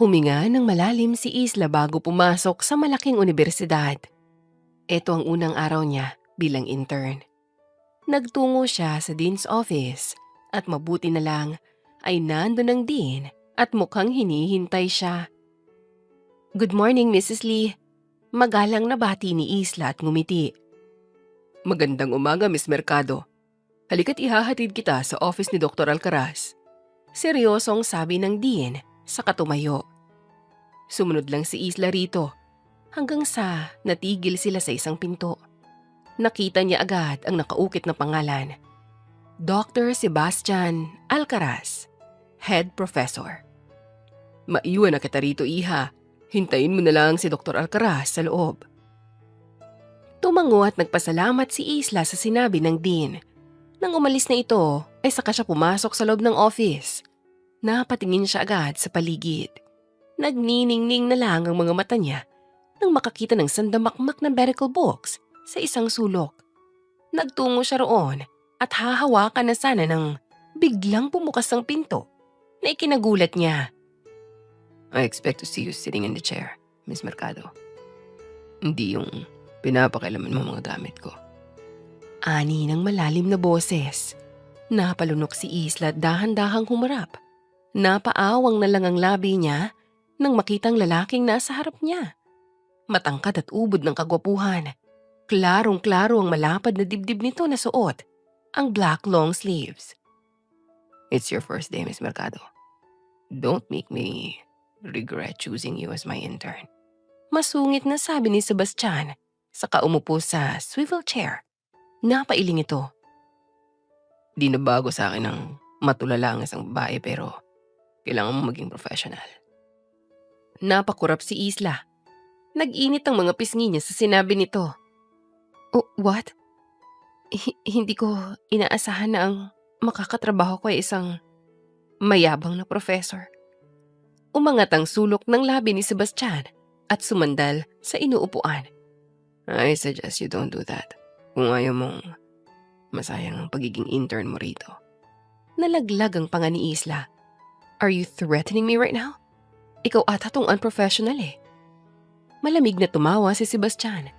Huminga ng malalim si Isla bago pumasok sa malaking unibersidad. Ito ang unang araw niya bilang intern. Nagtungo siya sa dean's office at mabuti na lang ay nandun ang dean at mukhang hinihintay siya. "Good morning, Mrs. Lee." Magalang na bati ni Isla at ngumiti. "Magandang umaga, Miss Mercado. Halika't ihahatid kita sa office ni Dr. Alcaraz." Seryosong sabi ng dean sa katumayo. Sumunod lang si Isla rito hanggang sa natigil sila sa isang pinto. Nakita niya agad ang nakaukit na pangalan. Dr. Sebastian Alcaraz, Head Professor. "Maiwan na kita rito, iha. Hintayin mo na lang si Dr. Alcaraz sa loob." Tumango at nagpasalamat si Isla sa sinabi ng dean. Nang umalis na ito, ay saka siya pumasok sa loob ng office. Napatingin siya agad sa paligid. Nagniningning na lang ang mga mata niya nang makakita ng sandamakmak na medical books sa isang sulok. Nagtungo siya roon at hahawakan na sana nang biglang bumukas ang pinto na ikinagulat niya. "I expect to see you sitting in the chair, Miss Mercado. Hindi yung pinapakailaman mo mga gamit ko." Ani ng malalim na boses. Napalunok si Isla at dahan-dahang humarap. Napaawang na lang ang labi niya nang makitang lalaking nasa harap niya. Matangkad at ubod ng kagwapuhan. Klarong-klaro ang malapad na dibdib nito na suot, ang black long sleeves. "It's your first day, Miss Mercado. Don't make me regret choosing you as my intern." Masungit na sabi ni Sebastian, saka umupo sa swivel chair. Napailing ito. "Di na bago sa akin ang matulala ang isang babae pero kailangan mo maging professional." Napakurap si Isla. Nag-init ang mga pisngi niya sa sinabi nito. "Oh, what? Hindi ko inaasahan na ang makakatrabaho ko ay isang mayabang na professor." Umangat ang sulok ng labi ni Sebastian at sumandal sa inuupuan. "I suggest you don't do that kung ayaw mong masayang ang pagiging intern mo rito." Nalaglag ang panga ni Isla. "Are you threatening me right now? Ikaw ata tong unprofessional eh." Malamig na tumawa si Sebastian.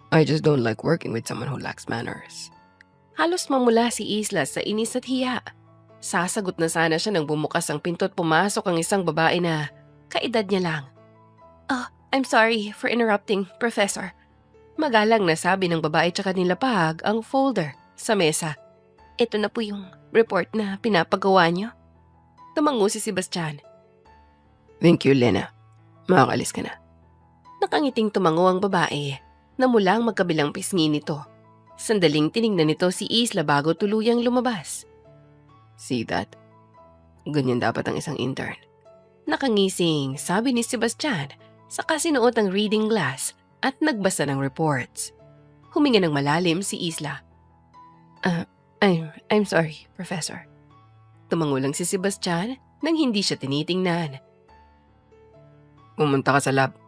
"I just don't like working with someone who lacks manners." Halos mamula si Isla sa inis at hiya. Sasagot na sana siya nang bumukas ang pinto at pumasok ang isang babae na kaedad niya lang. "Oh, I'm sorry for interrupting, Professor." Magalang na sabi ng babae tsaka nilapag ang folder sa mesa. "Ito na po yung report na pinapagawa niyo." Tumango si Sebastian. "Thank you, Lena. Makakalis ka na." Nakangiting tumango ang babae na mulang magkabilang pisngi nito. Sandaling tiningnan nito si Isla bago tuluyang lumabas. "See that? Ganyan dapat ang isang intern." Nakangising sabi ni Sebastian saka sinuot ang reading glass at nagbasa ng reports. Huminga ng malalim si Isla. I'm sorry, Professor." Tumango lang si Sebastian nang hindi siya tinitingnan. "Pumunta ka sa lab.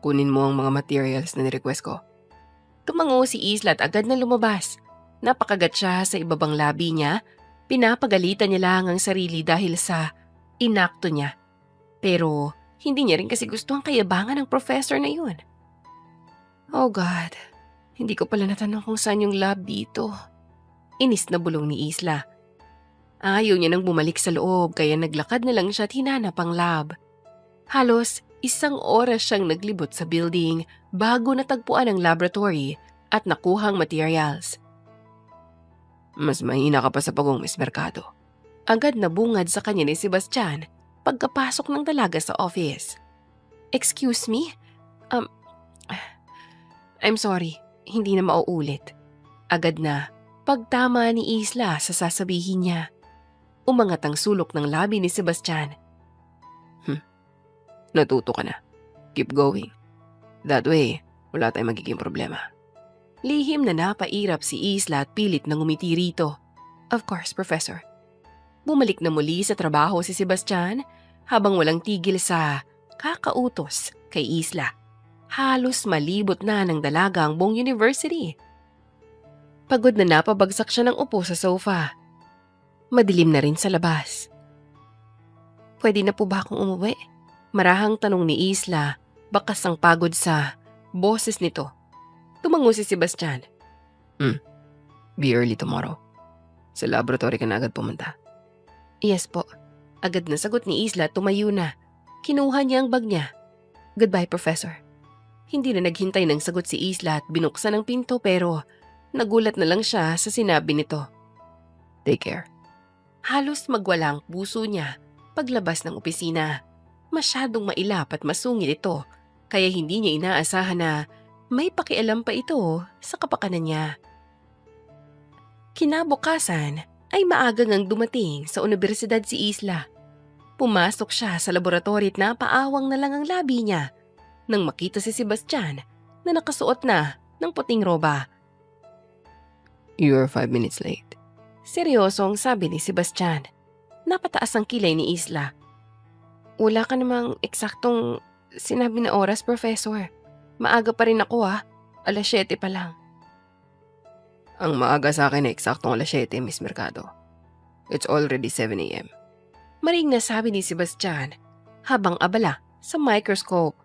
Kunin mo ang mga materials na nirequest ko." Tumango si Isla at agad na lumabas. Napakagat siya sa ibabang labi niya. Pinapagalitan niya lang ang sarili dahil sa inakto niya. Pero hindi niya rin kasi gusto ang kayabangan ng professor na yun. "Oh God, hindi ko pala natanong kung saan yung lab dito." Inis na bulong ni Isla. Ayaw niya nang bumalik sa loob kaya naglakad na lang siya at hinanap ang lab. Halos 1 oras siyang naglibot sa building bago natagpuan ang laboratory at nakuhang materials. "Mas mahina ka pa sa pagong, Miss Mercado." Agad na bungad sa kanya ni Sebastian pagkapasok ng dalaga sa office. "Excuse me? I'm sorry, hindi na mauulit." Agad na pagtama ni Isla sa sasabihin niya. Umangat ang sulok ng labi ni Sebastian. "Natuto ka na. Keep going. That way, wala tayong magiging problema." Lihim na napairap si Isla at pilit na ngumiti rito. "Of course, Professor." Bumalik na muli sa trabaho si Sebastian habang walang tigil sa kakautos kay Isla. Halos malibot na ng dalaga ang buong university. Pagod na napabagsak siya ng upo sa sofa. Madilim na rin sa labas. "Pwede na po ba akong umuwi? Marahang tanong ni Isla, bakas ang pagod sa boses nito. Tumango si Sebastian. Be early tomorrow. Sa laboratory ka na agad pumunta. Yes po. Agad na sagot ni Isla at tumayo na. Kinuha niya ang bag niya. Goodbye, Professor. Hindi na naghintay ng sagot si Isla at binuksan ang pinto pero nagulat na lang siya sa sinabi nito. Take care. Halos magwala ang puso niya paglabas ng opisina. Masyadong mailap at masungit ito kaya hindi niya inaasahan na may pakialam pa ito sa kapakanan niya. Kinabukasan ay maagang ang dumating sa universidad si Isla. Pumasok siya sa laboratory at napaawang na lang ang labi niya nang makita si Sebastian na nakasuot na ng puting roba. You're 5 minutes late. Seryosong sabi ni Sebastian. Napataas ang kilay ni Isla. Wala ka namang eksaktong sinabi na oras, Professor. Maaga pa rin ako 7:00 pa lang. Ang maaga sa akin ay eksaktong 7:00, Miss Mercado. It's already 7 a.m. Maring nasabi ni Sebastian habang abala sa microscope.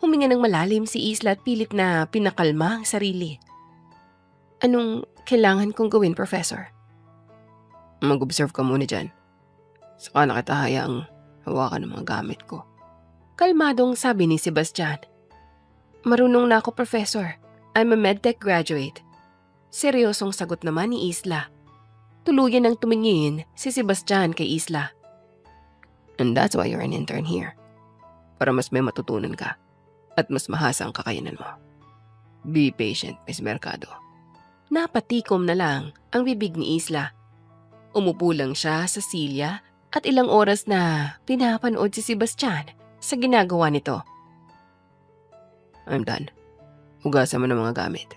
Huminga ng malalim si Isla at pilit na pinakalma ang sarili. Anong kailangan kong gawin, Professor? Mag-observe ka muna dyan. Saka na kita hayaang hawakan ng mga gamit ko. Kalmadong sabi ni Sebastian. Marunong na ako, Professor. I'm a medtech graduate. Seryosong sagot naman ni Isla. Tuluyan ang tumingin si Sebastian kay Isla. And that's why you're an intern here. Para mas may matutunan ka at mas mahasa ang kakayanan mo. Be patient, Miss Mercado. Napatikom na lang ang bibig ni Isla. Umupo lang siya sa silya at ilang oras na pinapanood si Sebastian sa ginagawa nito. I'm done. Hugasan mo ng mga gamit.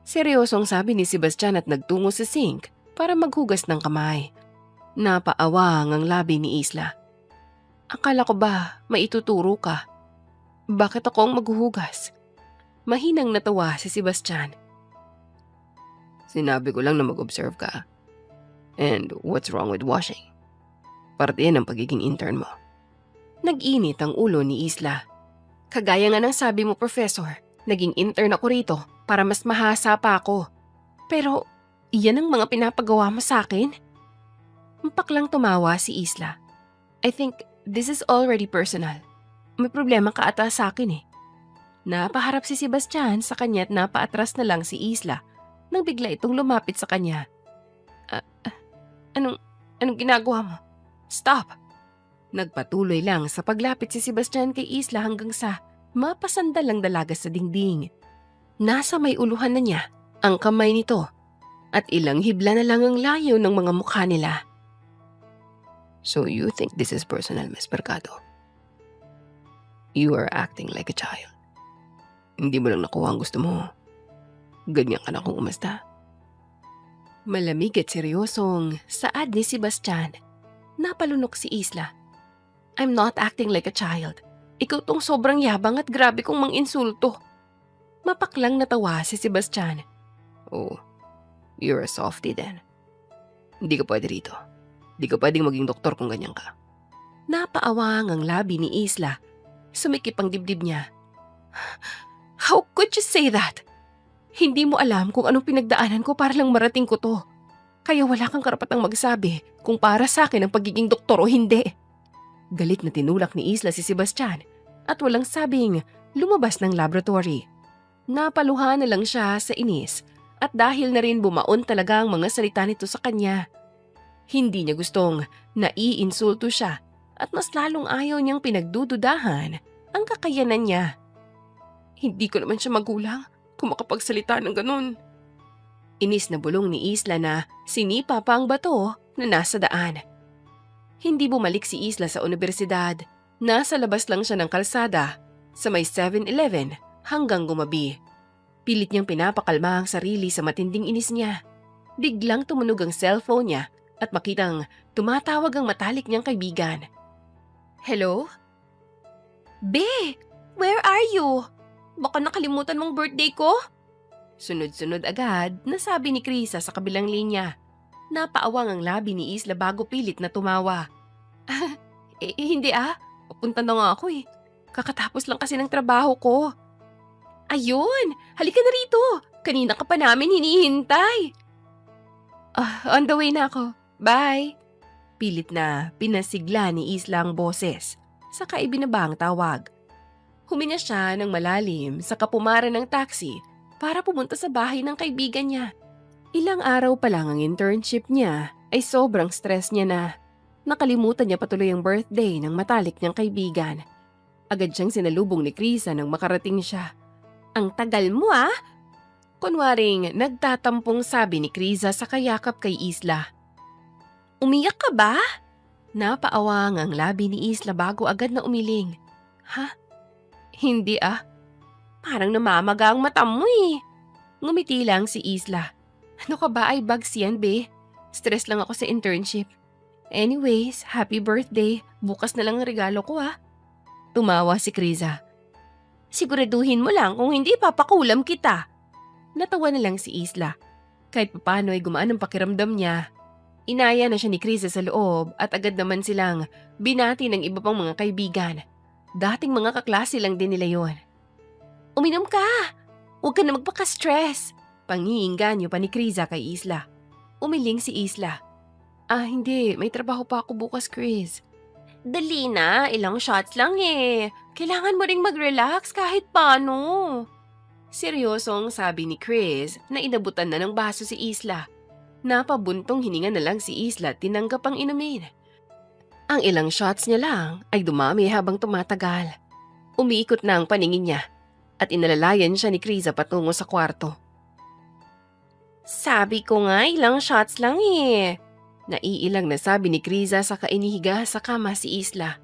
Seryosong sabi ni Sebastian at nagtungo sa sink para maghugas ng kamay. Napaawang ang labi ni Isla. Akala ko ba maituturo ka? Bakit ako ang maghuhugas? Mahinang natawa si Sebastian. Sinabi ko lang na mag-observe ka. And what's wrong with washing? Parte yan ng pagiging intern mo. Nag-init ang ulo ni Isla. Kagaya nga ng sabi mo, Professor, naging intern ako rito para mas mahasa pa ako. Pero iyan ang mga pinapagawa mo sa akin? Mpaklang tumawa si Isla. I think this is already personal. May problema ka ata sa akin eh. Napaharap si Sebastian sa kanya at napaatras na lang si Isla nang bigla itong lumapit sa kanya. Anong ginagawa mo? Stop! Nagpatuloy lang sa paglapit si Sebastian kay Isla hanggang sa mapasandal ang dalaga sa dingding. Nasa may uluhan na niya ang kamay nito at ilang hibla na lang ang layo ng mga mukha nila. So you think this is personal, Miss Mercado? You are acting like a child. Hindi mo lang nakuha ang gusto mo. Ganyan ka na kung umasta. Malamig at seryosong saad ni Sebastian. Napalunok si Isla. I'm not acting like a child. Ikaw tong sobrang yabang at grabe kong mang-insulto. Mapaklang natawa si Sebastian. Oh, you're a softie then. Hindi ka pwede rito. Hindi ka pwedeng maging doktor kung ganyan ka. Napaawang ang labi ni Isla. Sumikip ang dibdib niya. How could you say that? Hindi mo alam kung anong pinagdaanan ko para lang marating ko to. Kaya wala kang karapatang magsabi kung para sa akin ang pagiging doktor o hindi. Galit na tinulak ni Isla si Sebastian at walang sabing lumabas ng laboratory. Napaluha na lang siya sa inis at dahil na rin bumaon talaga ang mga salita nito sa kanya. Hindi niya gustong naiinsulto siya at mas lalong ayaw niyang pinagdududahan ang kakayanan niya. Hindi ko naman siya magulang kung makapagsalita ng ganun. Inis na bulong ni Isla na sinipa pa ang bato na nasa daan. Hindi bumalik si Isla sa universidad. Nasa labas lang siya ng kalsada sa may 7-Eleven hanggang gumabi. Pilit niyang pinapakalma ang sarili sa matinding inis niya. Biglang tumunog ang cellphone niya at makitang tumatawag ang matalik niyang kaibigan. Hello? Be, where are you? Baka nakalimutan mong birthday ko? Sunod-sunod agad na sabi ni Krisa sa kabilang linya. Napaawang ang labi ni Isla bago pilit na tumawa. Hindi. Papunta na nga ako eh. Kakatapos lang kasi ng trabaho ko. Ayun! Halika na rito! Kanina ka pa namin hinihintay. On the way na ako. Bye! Pilit na pinasigla ni Isla ang boses, saka ibinaba ang tawag. Huminga siya ng malalim sa kapumara ng taxi para pumunta sa bahay ng kaibigan niya. Ilang araw pa lang ang internship niya ay sobrang stress niya na. Nakalimutan niya patuloy ang birthday ng matalik niyang kaibigan. Agad siyang sinalubong ni Krisa nang makarating siya. Ang tagal mo ah! Kunwaring nagtatampong sabi ni Krisa sa kayakap kay Isla. Umiyak ka ba? Napaawang ang labi ni Isla bago agad na umiling. Ha? Hindi ah. Parang namamaga ang mata mo eh. Ngumiti lang si Isla. Ano ka ba, ay bags yan be? Stress lang ako sa internship. Anyways, happy birthday. Bukas na lang ang regalo ko ah. Tumawa si Krisa. Siguraduhin mo lang kung hindi papakulam kita. Natawa na lang si Isla. Kahit papano ay gumaan ang pakiramdam niya. Inaya na siya ni Krisa sa loob at agad naman silang binati ng iba pang mga kaibigan. Dating mga kaklase lang din nila yon. Uminom ka! Huwag ka na magpaka-stress! Pangiinganyo pa ni Krisa kay Isla. Umiling si Isla. Hindi. May trabaho pa ako bukas, Chris. Dali na. Ilang shots lang eh. Kailangan mo ring mag-relax kahit paano. Seryosong sabi ni Chris na inabutan na ng baso si Isla. Napabuntong hininga na lang si Isla at tinanggap ang inumin. Ang ilang shots niya lang ay dumami habang tumatagal. Umiikot na ang paningin niya at inalalayan siya ni Krisa patungo sa kwarto. Sabi ko nga ilang shots lang eh. Naiilang na sabi ni Krisa sa kainihiga sa kama si Isla.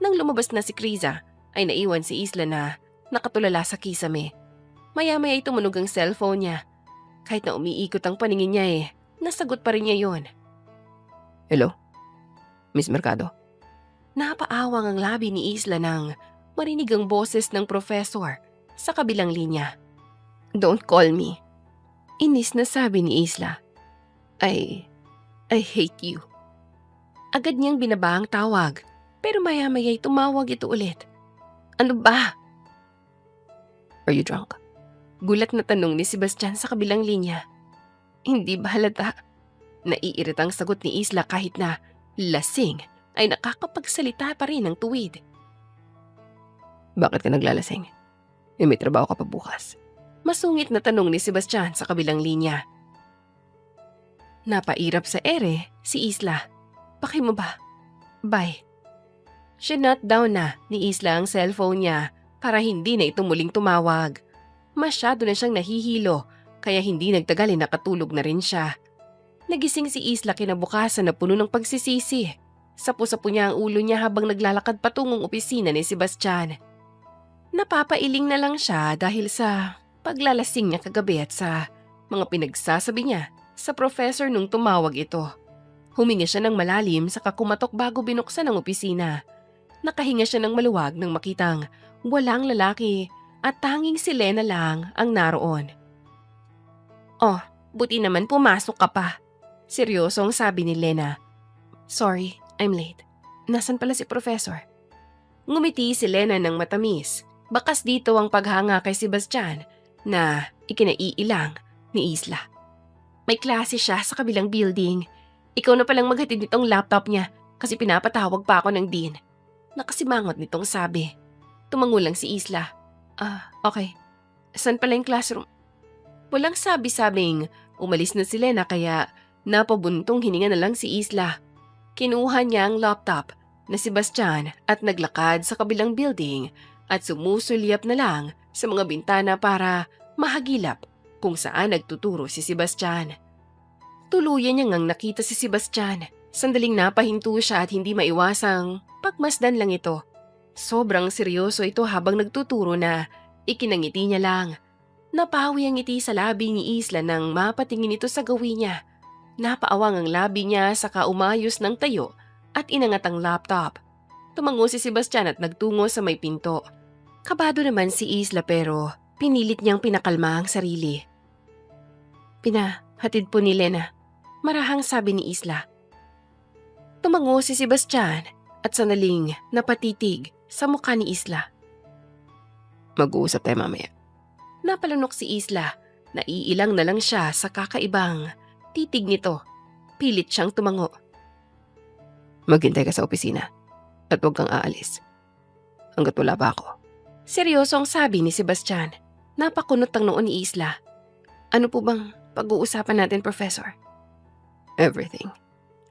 Nang lumabas na si Krisa ay naiwan si Isla na nakatulala sa kisame. Maya-maya ay tumunog ang cellphone niya. Kahit na umiikot ang paningin niya nasagot pa rin niya yon. Hello? Miss Mercado? Napaawang ang labi ni Isla nang marinig ang boses ng professor sa kabilang linya. Don't call me. Inis na sabi ni Isla. I hate you. Agad niyang binaba ang tawag pero maya-maya'y tumawag ito ulit. Ano ba? Are you drunk? Gulat na tanong ni Sebastian sa kabilang linya. Hindi ba halata? Naiiritang sagot ni Isla kahit na lasing ay nakakapagsalita pa rin ng tuwid. Bakit ka naglalasing? May trabaho ka pa bukas. Masungit na tanong ni Sebastian sa kabilang linya. Napairap sa ere si Isla. Paki mo ba? Bye. Sinut down na ni Isla ang cellphone niya para hindi na ito muling tumawag. Masyado na siyang nahihilo kaya hindi nagtagal ay nakatulog na rin siya. Nagising si Isla kinabukasan na puno ng pagsisisi. Sapo-sapo niya ang ulo niya habang naglalakad patungong opisina ni Sebastian. Napapailing na lang siya dahil sa paglalasing niya kagabi at sa mga pinagsasabi niya sa professor nung tumawag ito. Huminga siya ng malalim sa kakumatok bago binuksan ang opisina. Nakahinga siya ng maluwag nang makitang walang lalaki at tanging si Lena lang ang naroon. Oh, buti naman pumasok ka pa. Seryosong sabi ni Lena. Sorry, I'm late. Nasaan pala si professor? Ngumiti si Lena ng matamis. Bakas dito ang paghanga kay Sebastian na ikinaiilang ni Isla. May klase siya sa kabilang building. Ikaw na palang maghatid nitong laptop niya kasi pinapatawag pa ako ng dean. Nakasimangot nitong sabi. Tumango lang si Isla. Okay. Saan pala yung classroom? Walang sabi-sabing umalis na si Lena kaya napabuntong hininga na lang si Isla. Kinuha niya ang laptop na si Sebastian at naglakad sa kabilang building at sumusulyap na lang sa mga bintana para mahagilap kung saan nagtuturo si Sebastian. Tuluyan niya ngang nakita si Sebastian. Sandaling napahinto siya at hindi maiwasang pagmasdan lang ito. Sobrang seryoso ito habang nagtuturo na ikinangiti niya lang. Napawi ang ngiti sa labi ni Isla nang mapatingin ito sa gawin niya. Napaawang ang labi niya saka umayos ng tayo at inangat ang laptop. Tumango si Sebastian at nagtungo sa may pinto. Kabado naman si Isla pero pinilit niyang pinakalma ang sarili. Pinahatid po ni Lena. Marahang sabi ni Isla. Tumango si Sebastian at sanaling napatitig sa mukha ni Isla. Mag-uusap tayo mamaya. Napalunok si Isla. Naiilang na lang siya sa kakaibang titig nito. Pilit siyang tumango. Maghintay ka sa opisina at huwag kang aalis hanggat wala pa ako. Seryoso ang sabi ni Sebastian. Napakunot ang noon ni Isla. Ano po bang pag-uusapan natin, Professor? Everything.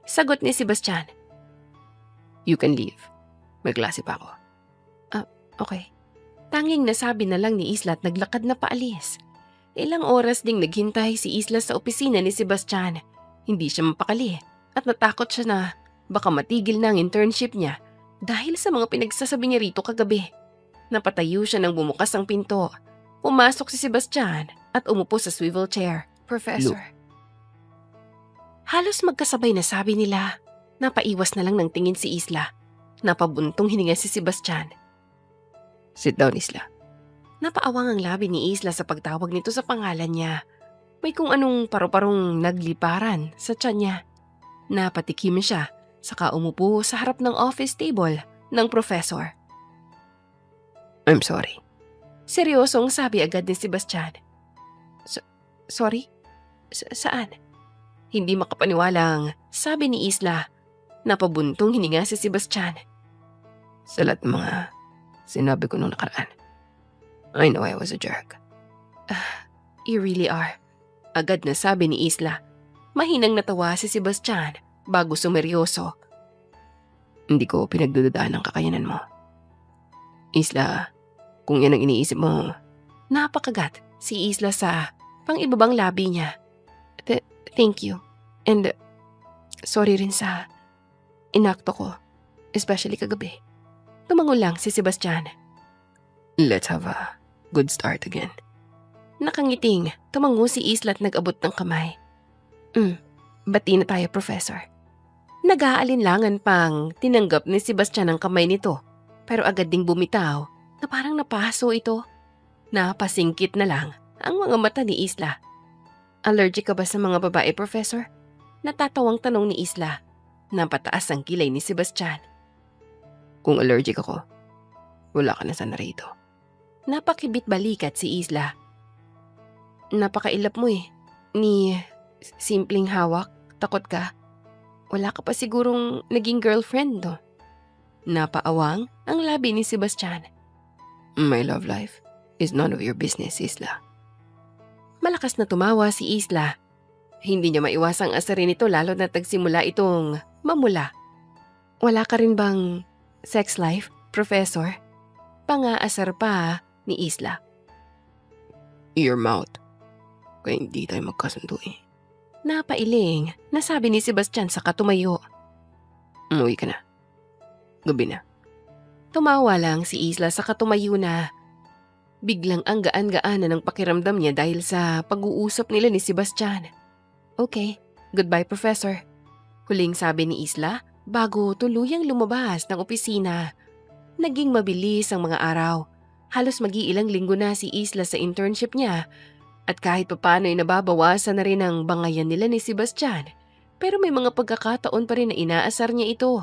Sagot ni Sebastian. You can leave. May klase pa ako. Okay. Tanging nasabi na lang ni Isla at naglakad na paalis. Ilang oras ding naghintay si Isla sa opisina ni Sebastian. Hindi siya mapakali at natakot siya na baka matigil na ang internship niya dahil sa mga pinagsasabi niya rito kagabi. Napatayo siya nang bumukas ang pinto. Pumasok si Sebastian at umupo sa swivel chair. Professor. Halos magkasabay na sabi nila. Napaiwas na lang ng tingin si Isla. Napabuntong hininga si Sebastian. Sit down, Isla. Napaawang ang labi ni Isla sa pagtawag nito sa pangalan niya. May kung anong paru-parong nagliparan sa tiyan niya. Napatikim siya, saka umupo sa harap ng office table ng professor. I'm sorry. Seryosong sabi agad ni Sebastian. Sorry? Saan? Hindi makapaniwalang sabi ni Isla. Napabuntong hininga si Sebastian. Sa lahat ng mga sinabi ko nung nakaraan. I know I was a jerk. You really are. Agad na sabi ni Isla. Mahinang natawa si Sebastian bago sumeryoso. Hindi ko pinagdududaan ang kakayanan mo. Isla, kung yan ang iniisip mo. Napakagat si Isla sa pang-ibabang labi niya. Thank you. And sorry rin sa inakto ko, especially kagabi. Tumango lang si Sebastian. Let's have a good start again. Nakangiting, tumango si Isla at nag-abot ng kamay. Bati na tayo, Professor. Nag-aalinlangan pang tinanggap ni Sebastian ang kamay nito, pero agad ding bumitaw na parang napaso ito. Napasingkit na lang ang mga mata ni Isla. Allergic ka ba sa mga babae, Professor? Natatawang tanong ni Isla. Napataas ang kilay ni Sebastian. Kung allergic ako, wala ka na sana rito. Napakibit balikat si Isla. Napakailap mo ni simpleng hawak, takot ka. Wala ka pa sigurong naging girlfriend, no? Napaawang ang labi ni Sebastian. My love life is none of your business, Isla. Malakas na tumawa si Isla. Hindi niya maiwasang asarin ito lalo na tagsimula itong mamula. Wala ka rin bang sex life, Professor? Pangaasar pa ni Isla. Your mouth. Kaya hindi tayo magkasundo Napailing, nasabi ni Sebastian sa katumayo. Umuwi ka na. Gabi na. Tumawa lang si Isla sa katumayo na. Biglang ang gaan-gaana ng pakiramdam niya dahil sa pag-uusap nila ni Sebastian. Okay, goodbye, Professor. Huling sabi ni Isla bago tuluyang lumabas ng opisina. Naging mabilis ang mga araw. Halos mag-iilang linggo na si Isla sa internship niya at kahit papano'y nababawasan na rin ang bangayan nila ni Sebastian. Pero may mga pagkakataon pa rin na inaasar niya ito.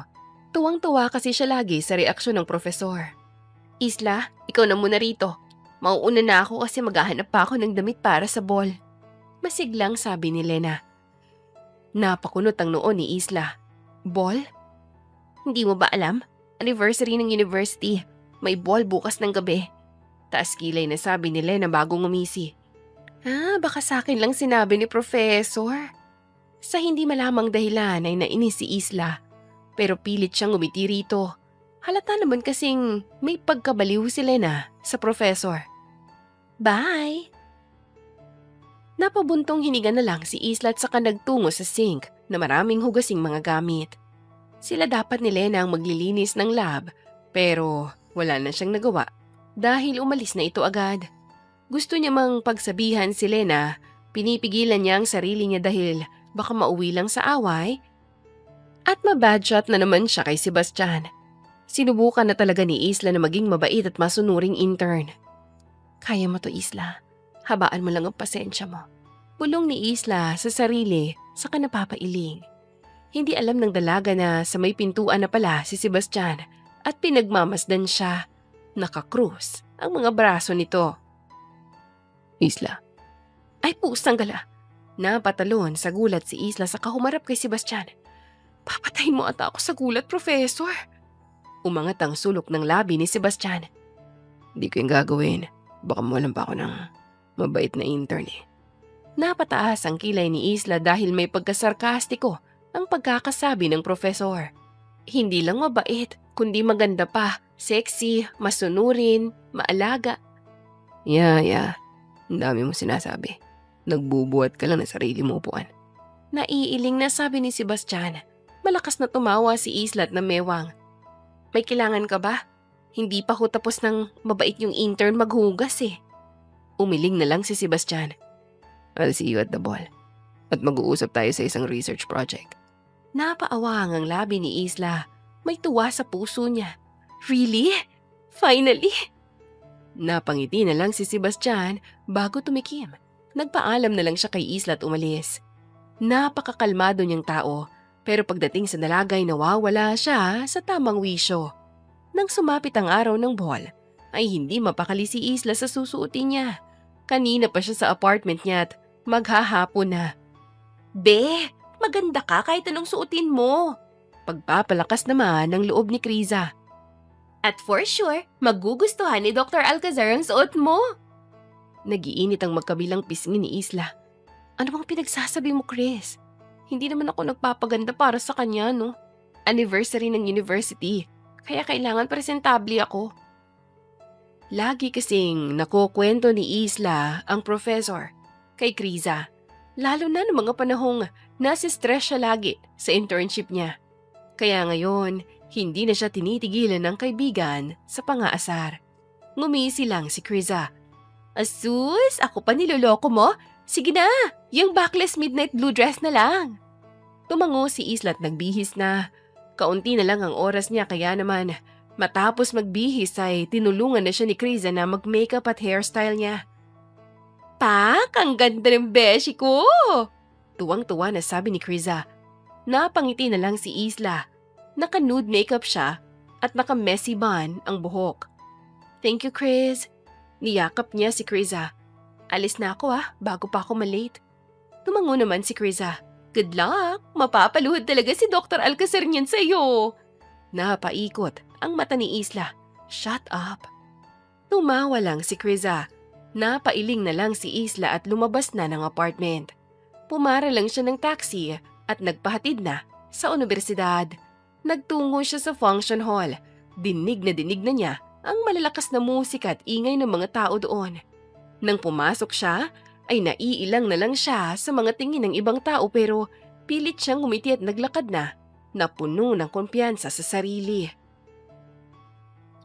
Tuwang-tuwa kasi siya lagi sa reaksyon ng profesor. Isla, ikaw na muna rito. Mauuna na ako kasi maghahanap pa ako ng damit para sa ball. Masiglang sabi ni Lena. Napakunot ang noo ni Isla. Ball? Hindi mo ba alam? Anniversary ng university. May ball bukas ng gabi. Taas kilay na sabi ni Lena bago ngumisi. Baka sa akin lang sinabi ni Professor. Sa hindi malamang dahilan ay nainis si Isla. Pero pilit siyang ngumiti rito. Halata naman kasing may pagkabaliw si Lena sa Professor. Bye! Napabuntong hininga na lang si Isla at saka nagtungo sa sink na maraming hugasing mga gamit. Sila dapat ni Lena ang maglilinis ng lab pero wala na siyang nagawa dahil umalis na ito agad. Gusto niya mang pagsabihan si Lena, pinipigilan niya ang sarili niya dahil baka mauwi lang sa away. At mabadshot na naman siya kay Sebastian. Sinubukan na talaga ni Isla na maging mabait at masunuring intern. Kaya mo to, Isla. Habaan mo lang ang pasensya mo. Bulong ni Isla sa sarili saka napapailing. Hindi alam ng dalaga na sa may pintuan na pala si Sebastian at pinagmamasdan siya. Nakakrus ang mga braso nito. Isla. Ay pusang gala. Napatalon sa gulat si Isla sa kahumarap kay Sebastian. Papatayin mo ata ako sa gulat, Professor. Umangat ang sulok ng labi ni Sebastian. Hindi ko yung gagawin. Baka mawalan pa ako ng mabait na intern eh. Napataas ang kilay ni Isla dahil may pagkasarkastiko ang pagkakasabi ng profesor. Hindi lang mabait, kundi maganda pa, sexy, masunurin, maalaga. Yeah. Ang dami mo sinasabi. Nagbubuhat ka lang ng sarili mo upuan. Naiiling na sabi ni Sebastian. Malakas na tumawa si Isla at namewang. May kailangan ka ba? Hindi pa ho tapos ng mabait yung intern maghugas eh. Umiling na lang si Sebastian. I'll see you at the ball. At mag-uusap tayo sa isang research project. Napaawang ang labi ni Isla. May tuwa sa puso niya. Really? Finally? Napangiti na lang si Sebastian bago tumikim. Nagpaalam na lang siya kay Isla at umalis. Napakakalmado niyang tao, pero pagdating sa dalaga ay nawawala siya sa tamang wisyo. Nang sumapit ang araw ng ball, ay hindi mapakali si Isla sa susuotin niya. Kanina pa siya sa apartment niya at maghahapon na. Be, maganda ka kahit anong suotin mo. Pagpapalakas naman ng loob ni Kriza. At for sure, magugustuhan ni Dr. Alcazar ang suot mo. Nagiinit ang magkabilang pisngi ni Isla. Ano bang pinagsasabi mo, Chris? Hindi naman ako nagpapaganda para sa kanya, no? Anniversary ng university, kaya kailangan presentable ako. Lagi kasing nakukwento ni Isla ang professor kay Kriza. Lalo na ng mga panahong nasi-stress siya lagi sa internship niya. Kaya ngayon, hindi na siya tinitigilan ng kaibigan sa pang-aasar. Ngumisi lang si Kriza. Asus, ako pa niloloko mo? Sige na, yung backless midnight blue dress na lang. Tumango si Isla at nagbihis na. Kaunti na lang ang oras niya kaya naman matapos magbihis ay tinulungan na siya ni Kriza na mag-makeup at hairstyle niya. Pak, ang ganda ng beshi ko! Tuwang-tuwa na sabi ni Kriza. Napangiti na lang si Isla. Naka-nude makeup siya at naka-messy bun ang buhok. Thank you, Chris. Niyakap niya si Kriza. Alis na ako bago pa ako malate. Tumango naman si Kriza. Good luck! Mapapaluhod talaga si Dr. Alcazar niyan sa'yo. Napaikot ang mata ni Isla. Shut up! Tumawa lang si Kriza. Napailing na lang si Isla at lumabas na ng apartment. Pumara lang siya ng taxi at nagpahatid na sa universidad. Nagtungo siya sa function hall. Dinig na niya ang malalakas na musika at ingay ng mga tao doon. Nang pumasok siya, ay naiilang na lang siya sa mga tingin ng ibang tao pero pilit siyang ngumiti at naglakad na puno ng kumpiyansa sa sarili.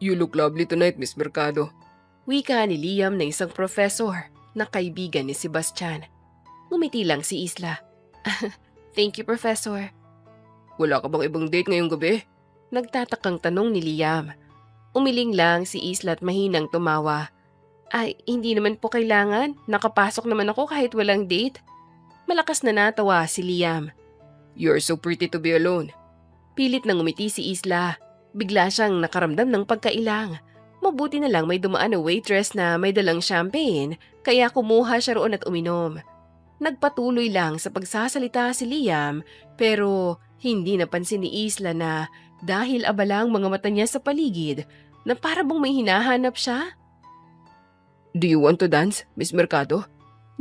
You look lovely tonight, Miss Mercado. Wika ni Liam na isang professor na kaibigan ni Sebastian. Ngumiti lang si Isla. Thank you, Professor. Wala ka bang ibang date ngayong gabi? Nagtatakang tanong ni Liam. Umiling lang si Isla at mahinang tumawa. Ay, hindi naman po kailangan. Nakapasok naman ako kahit walang date. Malakas na natawa si Liam. You're so pretty to be alone. Pilit nang umiti si Isla. Bigla siyang nakaramdam ng pagkailang. Mabuti na lang may dumaan na waitress na may dalang champagne, kaya kumuha siya roon at uminom. Nagpatuloy lang sa pagsasalita si Liam, pero hindi napansin ni Isla na dahil abala ang mga mata niya sa paligid, na para bang may hinahanap siya. Do you want to dance, Miss Mercado?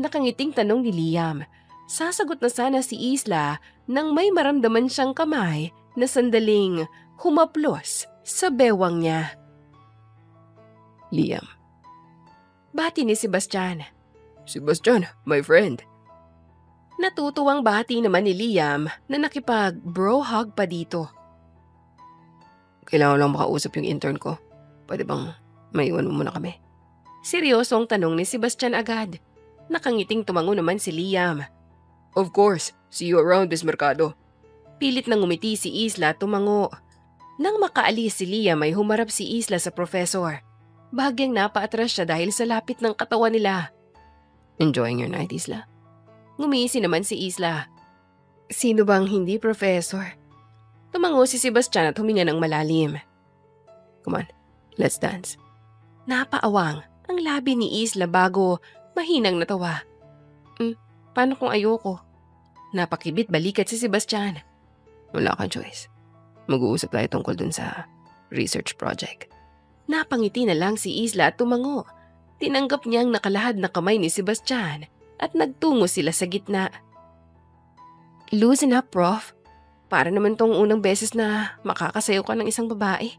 Nakangiting tanong ni Liam. Sasagot na sana si Isla nang may maramdaman siyang kamay na sandaling humaplos sa bewang niya. Liam. Bati ni Sebastian. Sebastian, my friend. Natutuwang bati naman ni Liam na nakipag-bro hug pa dito. Kailangan lang makausap yung intern ko. Pwede bang maiwan mo muna kami? Seryosong tanong ni Sebastian agad. Nakangiting tumango naman si Liam. Of course, see you around, Miss Mercado. Pilit nang umiti si Isla at tumango. Nang makaalis si Liam ay humarap si Isla sa professor. Bahagyang napaatras siya dahil sa lapit ng katawan nila. Enjoying your night, Isla? Ngumisi naman si Isla. Sino bang hindi, Professor? Tumango si Sebastian at huminga ng malalim. Come on, let's dance. Napaawang ang labi ni Isla bago mahinang natawa. Paano kung ayoko? Napakibit balikat si Sebastian. Wala kang choice. Mag-uusap tayo tungkol dun sa research project. Napangiti na lang si Isla at tumango. Tinanggap niyang nakalahad na kamay ni Sebastian at nagtungo sila sa gitna. Loosen up, Prof. Para naman tong unang beses na makakasayaw ka ng isang babae.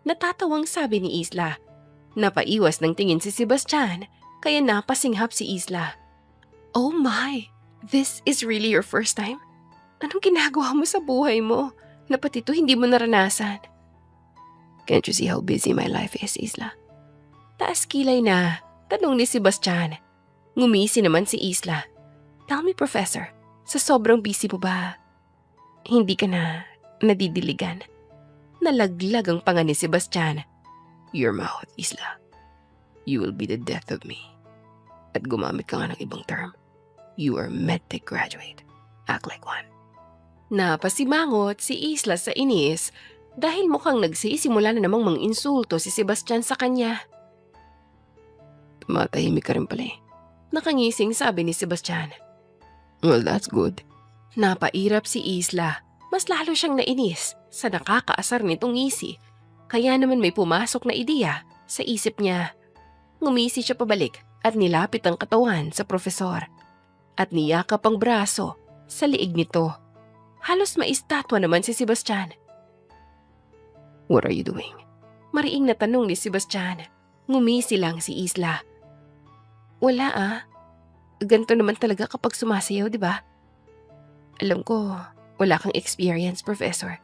Natatawang sabi ni Isla. Napaiwas ng tingin si Sebastian kaya napasinghap si Isla. Oh my! This is really your first time? Anong ginagawa mo sa buhay mo na pati ito hindi mo naranasan? Can't you see how busy my life is, Isla? Taas kilay na, tanong ni Sebastian. Ngumisi naman si Isla. Tell me, Professor, sa sobrang busy mo ba, hindi ka na nadidiligan? Nalaglag ang panga ni Sebastian. Your mouth, Isla. You will be the death of me. At gumamit ka nga ng ibang term. You are medtech graduate. Act like one. Napasimangot si Isla sa inis dahil mukhang nagsisimula na namang manginsulto si Sebastian sa kanya. Tumatahimik ka rin pala eh. Nakangising sabi ni Sebastian. Well, that's good. Napairap si Isla. Mas lalo siyang nainis sa nakakaasar nitong ngisi. Kaya naman may pumasok na ideya sa isip niya. Ngumisi siya pabalik at nilapit ang katawan sa profesor. At niyakap ang braso sa liig nito. Halos maistatwa naman si Sebastian. What are you doing? Mariing na tanong ni Sebastian. Ngumisi lang si Isla. Wala ah. Ganito naman talaga kapag sumasayaw, di ba? Alam ko, wala kang experience, Professor.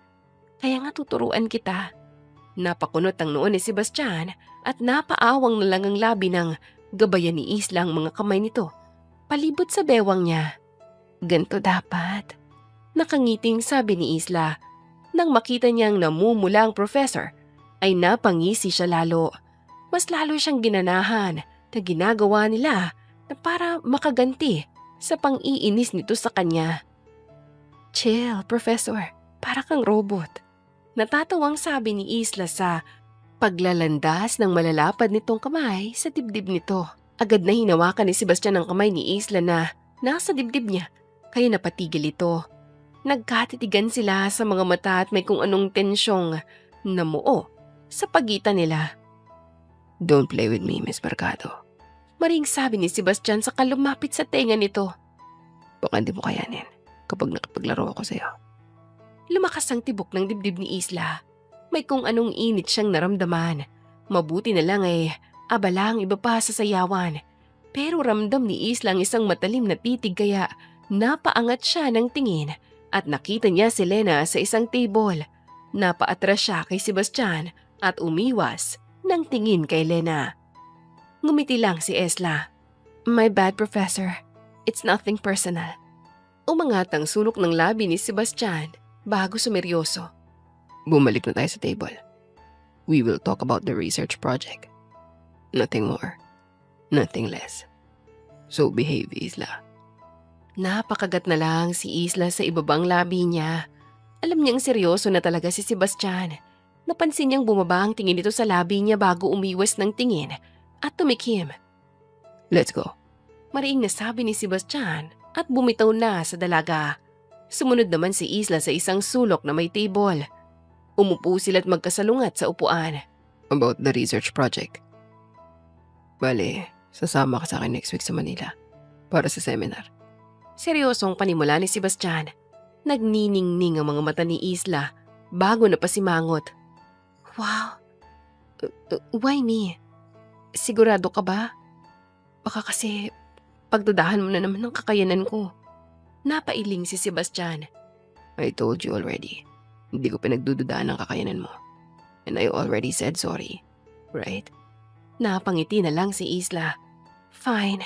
Kaya nga tuturuan kita. Napakunot ang noon ni Sebastian at napaawang na lang ang labi ng gabayan ni Isla ang mga kamay nito. Palibot sa bewang niya. Ganto dapat. Nakangiting sabi ni Isla. Nang makita niyang namumula ang professor, ay napangisi siya lalo. Mas lalo siyang ginanahan na ginagawa nila na para makaganti sa pang-iinis nito sa kanya. Chill, Professor. Para kang robot. Natatawang sabi ni Isla sa paglalandas ng malalapad nitong kamay sa dibdib nito. Agad na hinawakan ni Sebastian ang kamay ni Isla na nasa dibdib niya, kaya napatigil ito. Nagkatitigan sila sa mga mata at may kung anong tensyong namuo sa pagitan nila. Don't play with me, Miss Mercado. Maring sabi ni Sebastian sa kalumapit sa tenga nito. Baka hindi mo kayanin kapag nakapaglaro ako sa'yo. Lumakas ang tibok ng dibdib ni Isla. May kung anong init siyang naramdaman. Mabuti na lang abala ang iba pa sa sayawan. Pero ramdam ni Isla ang isang matalim na titig kaya napaangat siya ng tingin at nakita niya si Lena sa isang table. Napaatras siya kay Sebastian at umiwas ng tingin kay Lena. Ngumiti lang si Isla. My bad, Professor. It's nothing personal. Umangat ang sulok ng labi ni Sebastian bago sumeryoso. Bumalik na tayo sa table. We will talk about the research project. Nothing more. Nothing less. So behave, Isla. Napakagat na lang si Isla sa ibabang labi niya. Alam niyang seryoso na talaga si Sebastian. Napansin niyang bumaba ang tingin nito sa labi niya bago umiwas ng tingin at tumikim. Let's go. Mariing nasabi ni Sebastian at bumitaw na sa dalaga. Sumunod naman si Isla sa isang sulok na may table. Umupo sila at magkasalungat sa upuan. About the research project. Bale, sasama ka sa akin next week sa Manila para sa seminar. Seryosong panimula ni Sebastian. Nagniningning ang mga mata ni Isla bago napasimangot. Wow, why me? Sigurado ka ba? Baka kasi pagdudahan mo na naman ng kakayanan ko. Napailing si Sebastian. I told you already. Hindi ko pinagdududahan ng kakayanan mo. And I already said sorry. Right? Napangiti na lang si Isla. Fine.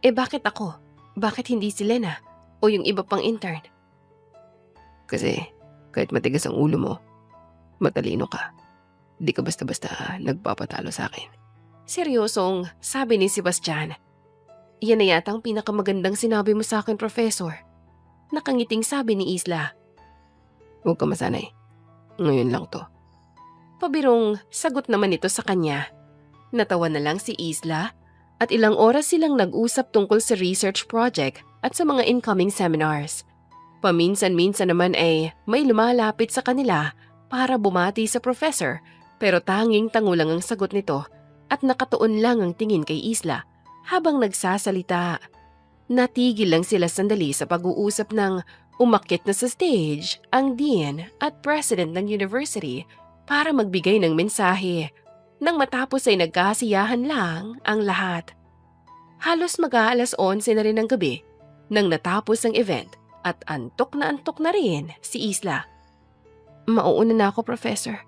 Bakit ako? Bakit hindi si Lena? O yung iba pang intern? Kasi kahit matigas ang ulo mo, matalino ka. Di ka basta-basta nagpapatalo sa akin. Seryosong sabi ni Sebastian. Yan na yata ang pinakamagandang sinabi mo sa akin, Professor. Nakangiting sabi ni Isla. Huwag ka masanay. Ngayon lang to. Pabirong sagot naman ito sa kanya. Natawa na lang si Isla at ilang oras silang nag-usap tungkol sa research project at sa mga incoming seminars. Paminsan-minsan naman ay may lumalapit sa kanila para bumati sa professor pero tanging tango lang ang sagot nito at nakatuon lang ang tingin kay Isla habang nagsasalita. Natigil lang sila sandali sa pag-uusap ng umakyat na sa stage ang dean at president ng university para magbigay ng mensahe. Nang matapos ay nagkasiyahan lang ang lahat. Halos mag-aalas 11 na rin ng gabi nang natapos ang event at antok na rin si Isla. Mauuna na ako, Professor.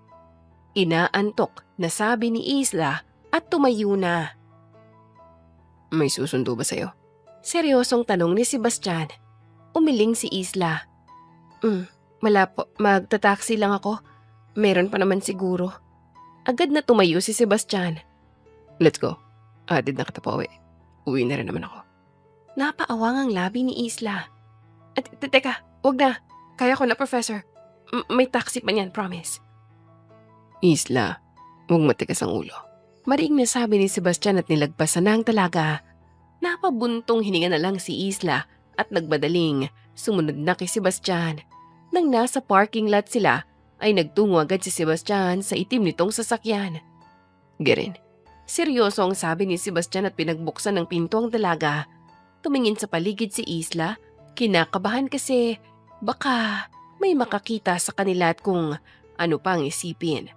Inaantok na sabi ni Isla at tumayo na. May susundo ba sa'yo? Seryosong tanong ni Sebastian. Umiling si Isla. Wala po, magta-taxi lang ako. Meron pa naman siguro. Agad na tumayo si Sebastian. Let's go. Atid na kita pa uwi. Uwi na rin naman ako. Napaawang ang labi ni Isla. Teka, wag na. Kaya ko na, Professor. May taxi pa niyan, promise. Isla, huwag matigas ang ulo. Mariing nasabi ni Sebastian at nilagpasan na ang talaga. Napabuntong hininga na lang si Isla at nagmadaling sumunod na kay Sebastian. Nang nasa parking lot sila, ay nagtungo agad si Sebastian sa itim nitong sasakyan. Gerin, seryoso ang sabi ni Sebastian at pinagbuksan ng pinto ang dalaga. Tumingin sa paligid si Isla, kinakabahan kasi baka may makakita sa kanila at kung ano pang isipin.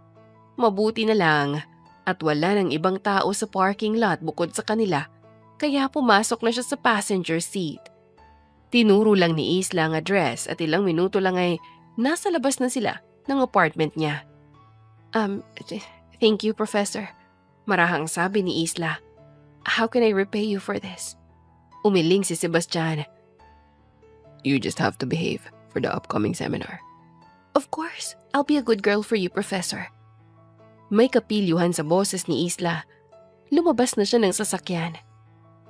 Mabuti na lang at wala ng ibang tao sa parking lot bukod sa kanila, kaya pumasok na siya sa passenger seat. Tinuro lang ni Isla ang address at ilang minuto lang ay nasa labas na sila ng apartment niya. Thank you, Professor. Marahang sabi ni Isla. How can I repay you for this? Umiling si Sebastian. You just have to behave for the upcoming seminar. Of course, I'll be a good girl for you, Professor. May kapilyuhan sa boses ni Isla. Lumabas na siya ng sasakyan.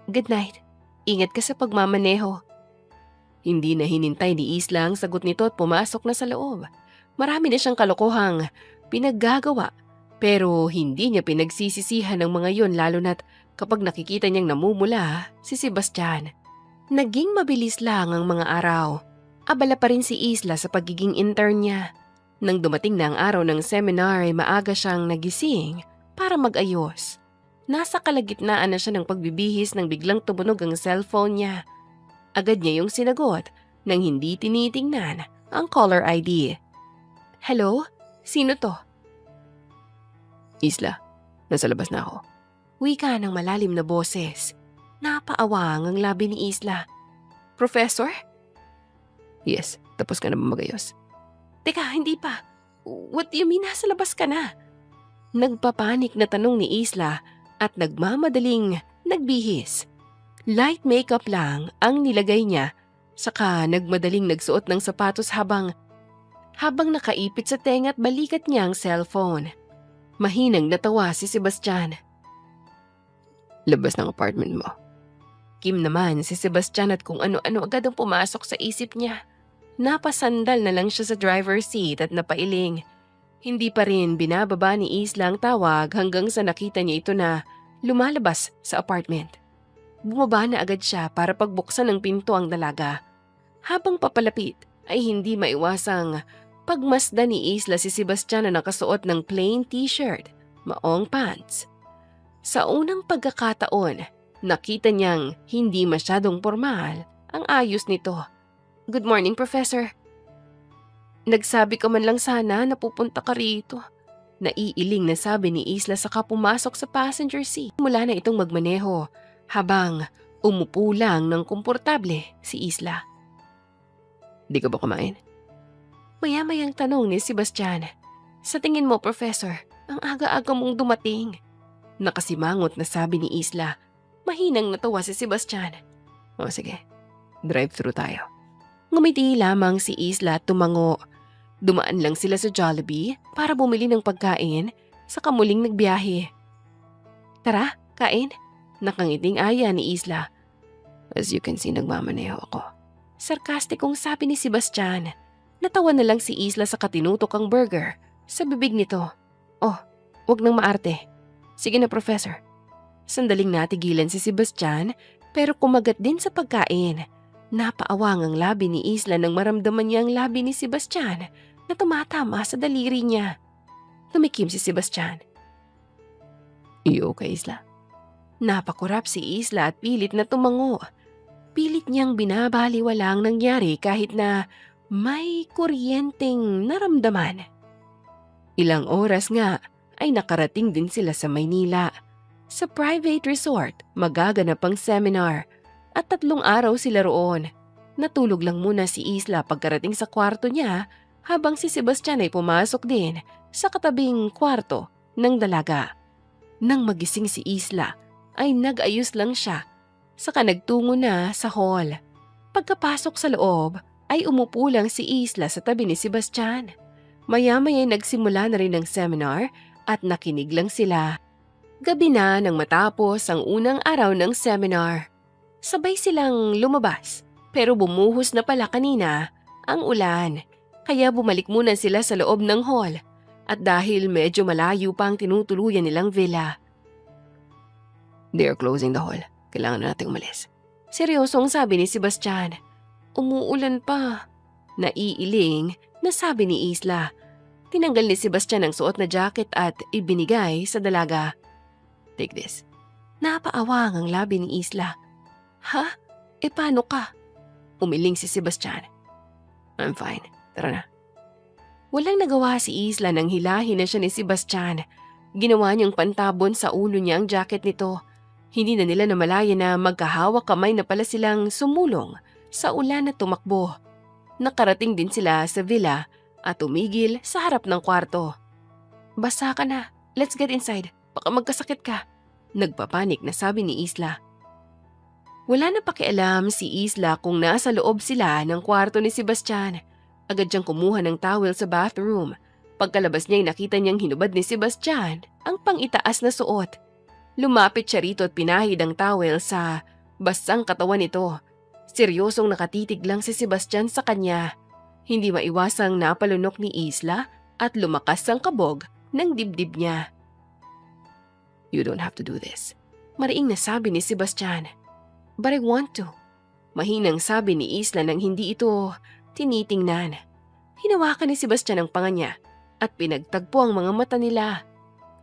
Good night. Ingat ka sa pagmamaneho. Hindi na hinintay ni Isla ang sagot nito at pumasok na sa loob. Marami na siyang kalokohang pinaggagawa pero hindi niya pinagsisisihan ng mga yon lalo na't kapag nakikita niyang namumula si Sebastian. Naging mabilis lang ang mga araw. Abala pa rin si Isla sa pagiging intern niya. Nang dumating na ang araw ng seminar ay maaga siyang nagising para mag-ayos. Nasa kalagitnaan na siya ng pagbibihis nang biglang tumunog ang cellphone niya. Agad niya yung sinagot nang hindi tinitingnan ang caller ID. Hello? Sino to? Isla, nasa labas na ako. Wika ng malalim na boses. Napaawang ang labi ni Isla. Professor? Yes, tapos ka na ba magayos? Teka, hindi pa. What do you mean nasa labas ka na? Nagpapanik na tanong ni Isla at nagmamadaling nagbihis. Light makeup lang ang nilagay niya, saka nagmadaling nagsuot ng sapatos habang nakaipit sa tenga at balikat niya ang cellphone. Mahinang natawa si Sebastian. Labas ng apartment mo. Kim naman si Sebastian at kung ano-ano agad ang pumasok sa isip niya. Napasandal na lang siya sa driver's seat at napailing. Hindi pa rin binababa ni Isla ang tawag hanggang sa nakita niya ito na lumalabas sa apartment. Bumaba na agad siya para pagbuksan ng pinto ang dalaga. Habang papalapit ay hindi maiwasang pagmasdan ni Isla si Sebastian na nakasuot ng plain t-shirt, maong pants. Sa unang pagkakataon, nakita niyang hindi masyadong formal ang ayos nito. Good morning, Professor. Nagsabi ka man lang sana na pupunta ka rito. Naiiling na sabi ni Isla saka pumasok sa passenger seat. Mula na itong magmaneho habang umupo lang ng komportable si Isla. Di ka ba kumain? Maya-mayang tanong ni Sebastian. Sa tingin mo, Professor, ang aga-aga mong dumating. Nakasimangot na sabi ni Isla. Mahinang natawa si Sebastian. O sige, drive-thru tayo. Ngumiti lamang si Isla at tumango. Dumaan lang sila sa Jollibee para bumili ng pagkain sa kamuling nagbiyahe. Tara, kain. Nakangiting aya ni Isla. As you can see, nagmamaneho ako. Sarkastikong sabi ni Sebastian. Natawa na lang si Isla sa katinutok ang burger sa bibig nito. Oh, wag nang maarte. Sige na, Professor. Sandaling natigilan si Sebastian pero kumagat din sa pagkain. Napaawang ang labi ni Isla nang maramdaman niya ang labi ni Sebastian na tumatama sa daliri niya. Tumikim si Sebastian. You okay, Isla? Napakurap si Isla at pilit na tumango. Pilit niyang binabaliwala ang nangyari kahit na may kuryenteng naramdaman. Ilang oras nga ay nakarating din sila sa Maynila. Sa private resort, magaganap ang seminar at 3 araw sila roon. Natulog lang muna si Isla pagkarating sa kwarto niya habang si Sebastian ay pumasok din sa katabing kwarto ng dalaga. Nang magising si Isla ay nag-ayos lang siya saka nagtungo na sa hall. Pagkapasok sa loob ay umupo lang si Isla sa tabi ni Sebastian. Maya-maya nagsimula na rin ang seminar at nakinig lang sila. Gabi na nang matapos ang unang araw ng seminar. Sabay silang lumabas pero bumuhos na pala kanina ang ulan. Kaya bumalik muna sila sa loob ng hall at dahil medyo malayo pa ang tinutuluyan nilang villa. They're closing the hall. Kailangan na nating umalis. Seryosong sabi ni Sebastian. Umuulan pa. Naiiling na sabi ni Isla. Tinanggal ni Sebastian ang suot na jacket at ibinigay sa dalaga. Take this. Napaawang ang labi ni Isla. Ha? Paano ka? Umiling si Sebastian. I'm fine. Tara na. Walang nagawa si Isla nang hilahin na siya ni Sebastian. Ginawa niyang pantabon sa ulo niya ang jacket nito. Hindi na nila namalaya na magkahawak kamay na pala silang sumulong sa ulan na tumakbo. Nakarating din sila sa villa at tumigil sa harap ng kwarto. Basa ka na. Let's get inside. Baka magkasakit ka. Nagpapanik na sabi ni Isla. Wala na pakialam si Isla kung nasa loob sila ng kwarto ni Sebastian. Agad siyang kumuha ng towel sa bathroom. Pagkalabas niya ay nakita niyang hinubad ni Sebastian ang pang-itaas na suot. Lumapit siya rito at pinahid ang towel sa basang katawan nito. Seryosong nakatitig lang si Sebastian sa kanya. Hindi maiwasang napalunok ni Isla at lumakas ang kabog ng dibdib niya. You don't have to do this. Mariing nasabi ni Sebastian. But I want to. Mahinang sabi ni Isla nang hindi ito tinitingnan. Hinawakan ni Sebastian ang panga niya at pinagtagpo ang mga mata nila.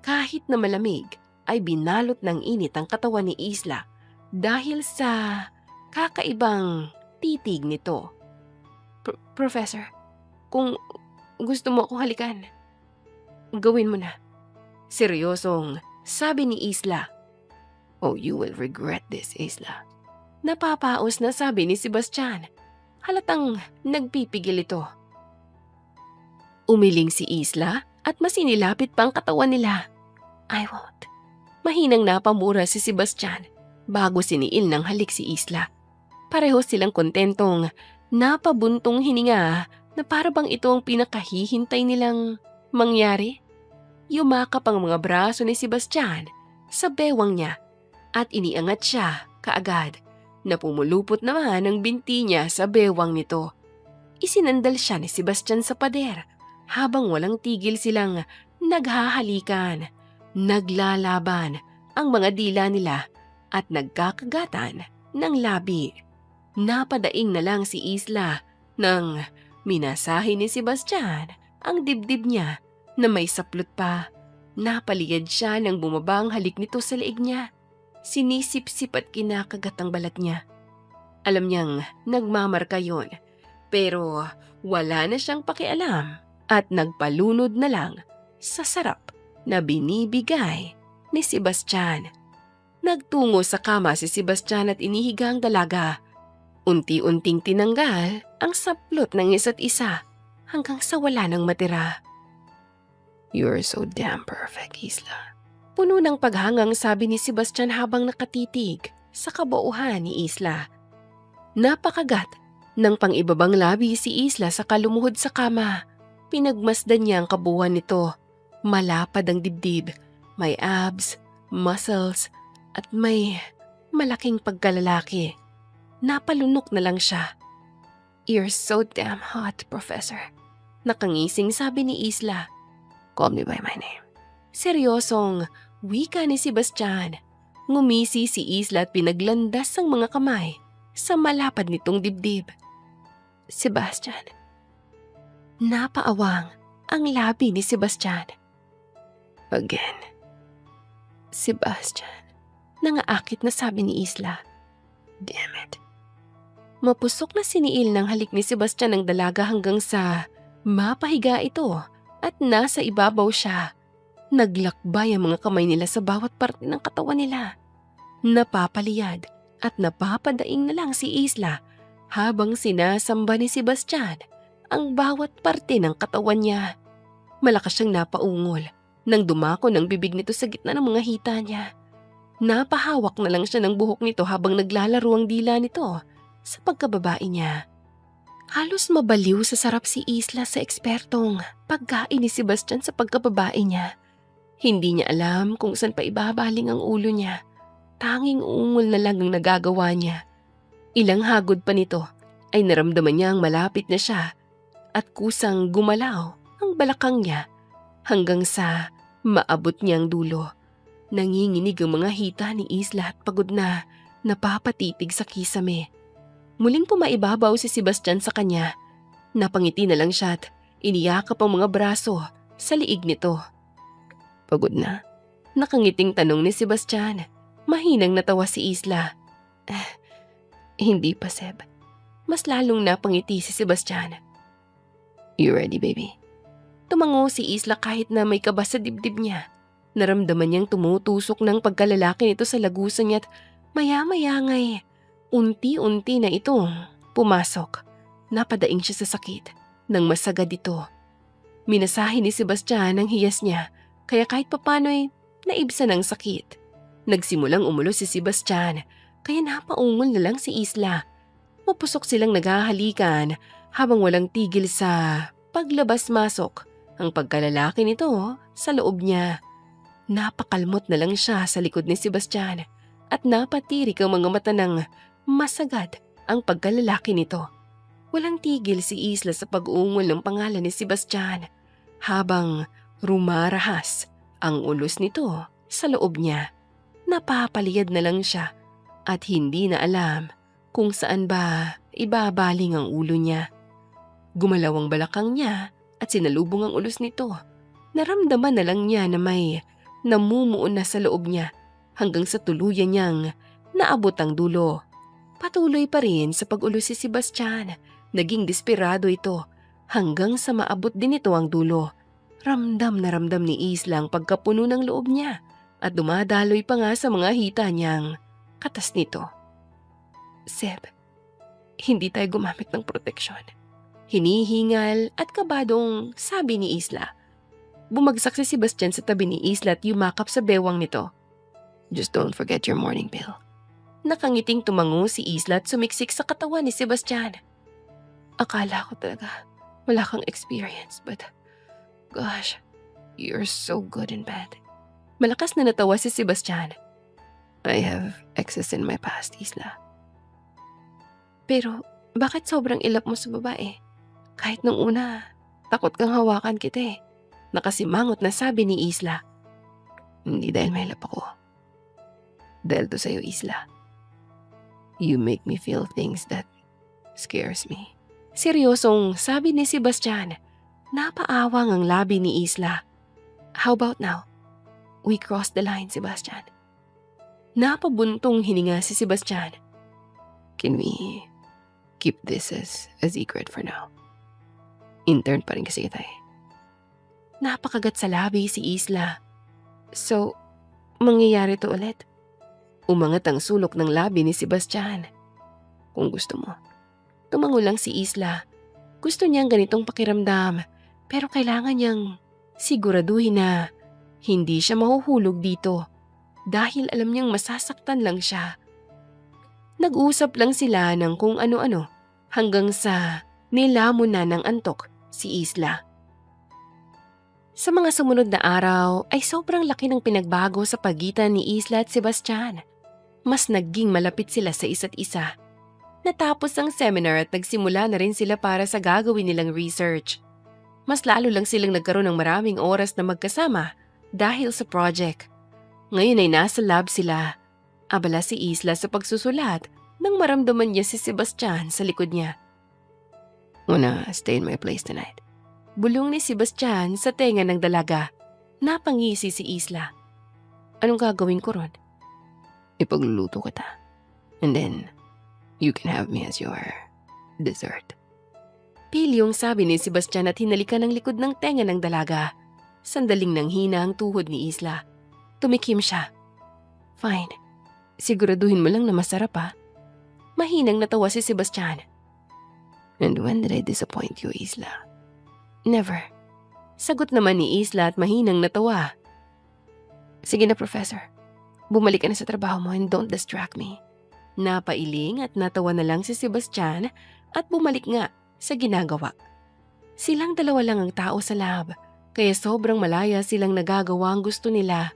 Kahit na malamig ay binalot ng init ang katawan ni Isla dahil sa kakaibang titig nito. Professor, kung gusto mo akong halikan, gawin mo na. Seryosong sabi ni Isla. Oh, you will regret this, Isla. Napapaos na sabi ni Sebastian. Halatang nagpipigil ito. Umiling si Isla at mas inilapit pa ang katawan nila. I won't. Mahinang napamura si Sebastian bago siniil ng halik si Isla. Pareho silang kontentong napabuntong hininga na para bang ito ang pinakahihintay nilang mangyari. Yumakap ang mga braso ni Sebastian sa bewang niya at iniangat siya kaagad na pumulupot naman ang binti niya sa bewang nito. Isinandal siya ni Sebastian sa pader habang walang tigil silang naghahalikan. Naglalaban ang mga dila nila at nagkakagatan ng labi. Napadaing na lang si Isla nang minasahe ni Sebastian ang dibdib niya na may saplot pa. Napaliyad siya nang bumaba ang halik nito sa leeg niya. Sinisip-sip at kinakagat ang balat niya. Alam niyang nagmamarka yun, pero wala na siyang pakialam at nagpalunod na lang sa sarap na binibigay ni Sebastian. Nagtungo sa kama si Sebastian at inihiga ang dalaga. Unti-unting tinanggal ang saplot ng isa't isa hanggang sa wala nang matira. You're so damn perfect, Isla. Puno ng paghangang sabi ni Sebastian habang nakatitig sa kabuuhan ni Isla. Napakagat ng pang-ibabang labi si Isla sa kalumuhod sa kama. Pinagmasdan niya ang kabuuan nito. Malapad ang dibdib, may abs, muscles, at may malaking pagkalalaki. Napalunok na lang siya. "You're so damn hot, Professor." Nakangising sabi ni Isla. "Call me by my name." Seryosong wika ni Sebastian. Ngumisi si Isla at pinaglandas ang mga kamay sa malapad nitong dibdib. "Sebastian." Napaawang ang labi ni Sebastian. "Again." "Sebastian," nangaakit na sabi ni Isla. "Damn it." Mapusok na siniil ng halik ni Sebastian ang dalaga hanggang sa mapahiga ito at nasa ibabaw siya. Naglakbay ang mga kamay nila sa bawat parte ng katawan nila. Napapaliyad at napapadaing na lang si Isla habang sinasamba ni Sebastian ang bawat parte ng katawan niya. Malakas siyang napaungol nang dumako ng bibig nito sa gitna ng mga hita niya. Napahawak na lang siya ng buhok nito habang naglalaro ang dila nito sa pagkababae niya. Halos mabaliw sa sarap si Isla sa ekspertong pagkain ni Sebastian sa pagkababae niya. Hindi niya alam kung saan pa ibabaling ang ulo niya. Tanging ungol na lang ang nagagawa niya. Ilang hagod pa nito ay naramdaman niya ang malapit na siya at kusang gumalaw ang balakang niya hanggang sa maabot niya ang dulo. Nanginginig ang mga hita ni Isla at pagod na napapatitig sa kisame. Muling pumaibabaw si Sebastian sa kanya. Napangiti na lang siya at iniyakap ang mga braso sa liig nito. "Pagod na?" Nakangiting tanong ni Sebastian. Mahinang natawa si Isla. Hindi pa, Seb." Mas lalong napangiti si Sebastian. "You ready, baby?" Tumango si Isla kahit na may kaba sa dibdib niya. Naramdaman niyang tumutusok ng pagkalalaki nito sa lagusan niya at maya-maya nga'y unti-unti na itong pumasok. Napadaing siya sa sakit nang masagad ito. Minasahe ni Sebastian ang hiyas niya kaya kahit papano'y naibsan ang sakit. Nagsimulang umulo si Sebastian kaya napaungol na lang si Isla. Mapusok silang naghahalikan habang walang tigil sa paglabas-masok ang pagkalalaki nito sa loob niya. Napakalmot na lang siya sa likod ni Sebastian at napatirik ang mga mata ng masagad ang pagkalalaki nito. Walang tigil si Isla sa pag-ungol ng pangalan ni Sebastian habang rumarahas ang ulos nito sa loob niya. Napapaliyad na lang siya at hindi na alam kung saan ba ibabaling ang ulo niya. Gumalaw ang balakang niya at sinalubong ang ulos nito. Naramdaman na lang niya na may namumuo na sa loob niya hanggang sa tuluyan niyang naabot ang dulo. Patuloy pa rin sa pag-ulos si Sebastian. Naging desperado ito hanggang sa maabot din ito ang dulo. Ramdam na ramdam ni Isla ang pagkapuno ng loob niya at dumadaloy pa nga sa mga hita niyang katas nito. "Seb, hindi tayo gumamit ng proteksyon." Hinihingal at kabadong sabi ni Isla. Bumagsak si Sebastian sa tabi ni Isla at yumakap sa bewang nito. "Just don't forget your morning pill." Nakangiting tumango si Isla at sumiksik sa katawan ni Sebastian. "Akala ko talaga wala kang experience but gosh, you're so good in bed." Malakas na natawa si Sebastian. "I have excess in my past, Isla." "Pero bakit sobrang ilap mo sa babae? Kahit nung una, takot kang hawakan kita eh." Nakasimangot na sabi ni Isla. "Hindi dahil may ilap ako. Dahil to sa'yo, Isla. You make me feel things that scares me." Seryosong sabi ni Sebastian. Napaawang ang labi ni Isla. "How about now? We crossed the line, Sebastian." Napabuntong hininga si Sebastian. "Can we keep this as a secret for now? Intern pa rin kasi kita eh." Napakagat sa labi si Isla. "So, mangyayari to ulit?" Umangat ang sulok ng labi ni Sebastian. "Kung gusto mo." Tumango lang si Isla. Gusto niyang ganitong pakiramdam pero kailangan niyang siguraduhin na hindi siya mahuhulog dito dahil alam niyang masasaktan lang siya. Nag-usap lang sila ng kung ano-ano hanggang sa nilamon na ng antok si Isla. Sa mga sumunod na araw ay sobrang laki ng pinagbago sa pagitan ni Isla at Sebastian. Mas naging malapit sila sa isa't isa. Natapos ang seminar at nagsimula na rin sila para sa gagawin nilang research. Mas lalo lang silang nagkaroon ng maraming oras na magkasama dahil sa project. Ngayon ay nasa lab sila. Abala si Isla sa pagsusulat nang maramdaman niya si Sebastian sa likod niya. "Wanna stay in my place tonight?" Bulong ni Sebastian sa tenga ng dalaga. Napangisi si Isla. "Anong gagawin ko ron?" "Ipagluluto kita. And then, you can have me as your dessert." Pilyong sabi ni Sebastian at hinalikan ang likod ng tenga ng dalaga. Sandaling nanghina ang tuhod ni Isla. Tumikim siya. "Fine. Siguraduhin mo lang na masarap ha." Mahinang natawa si Sebastian. "And when did I disappoint you, Isla?" "Never." Sagot naman ni Isla at mahinang natawa. "Sige na, Professor. Bumalik ka na sa trabaho mo and don't distract me." Napailing at natawa na lang si Sebastian at bumalik nga sa ginagawa. Silang dalawa lang ang tao sa lab, kaya sobrang malaya silang nagagawa ang gusto nila.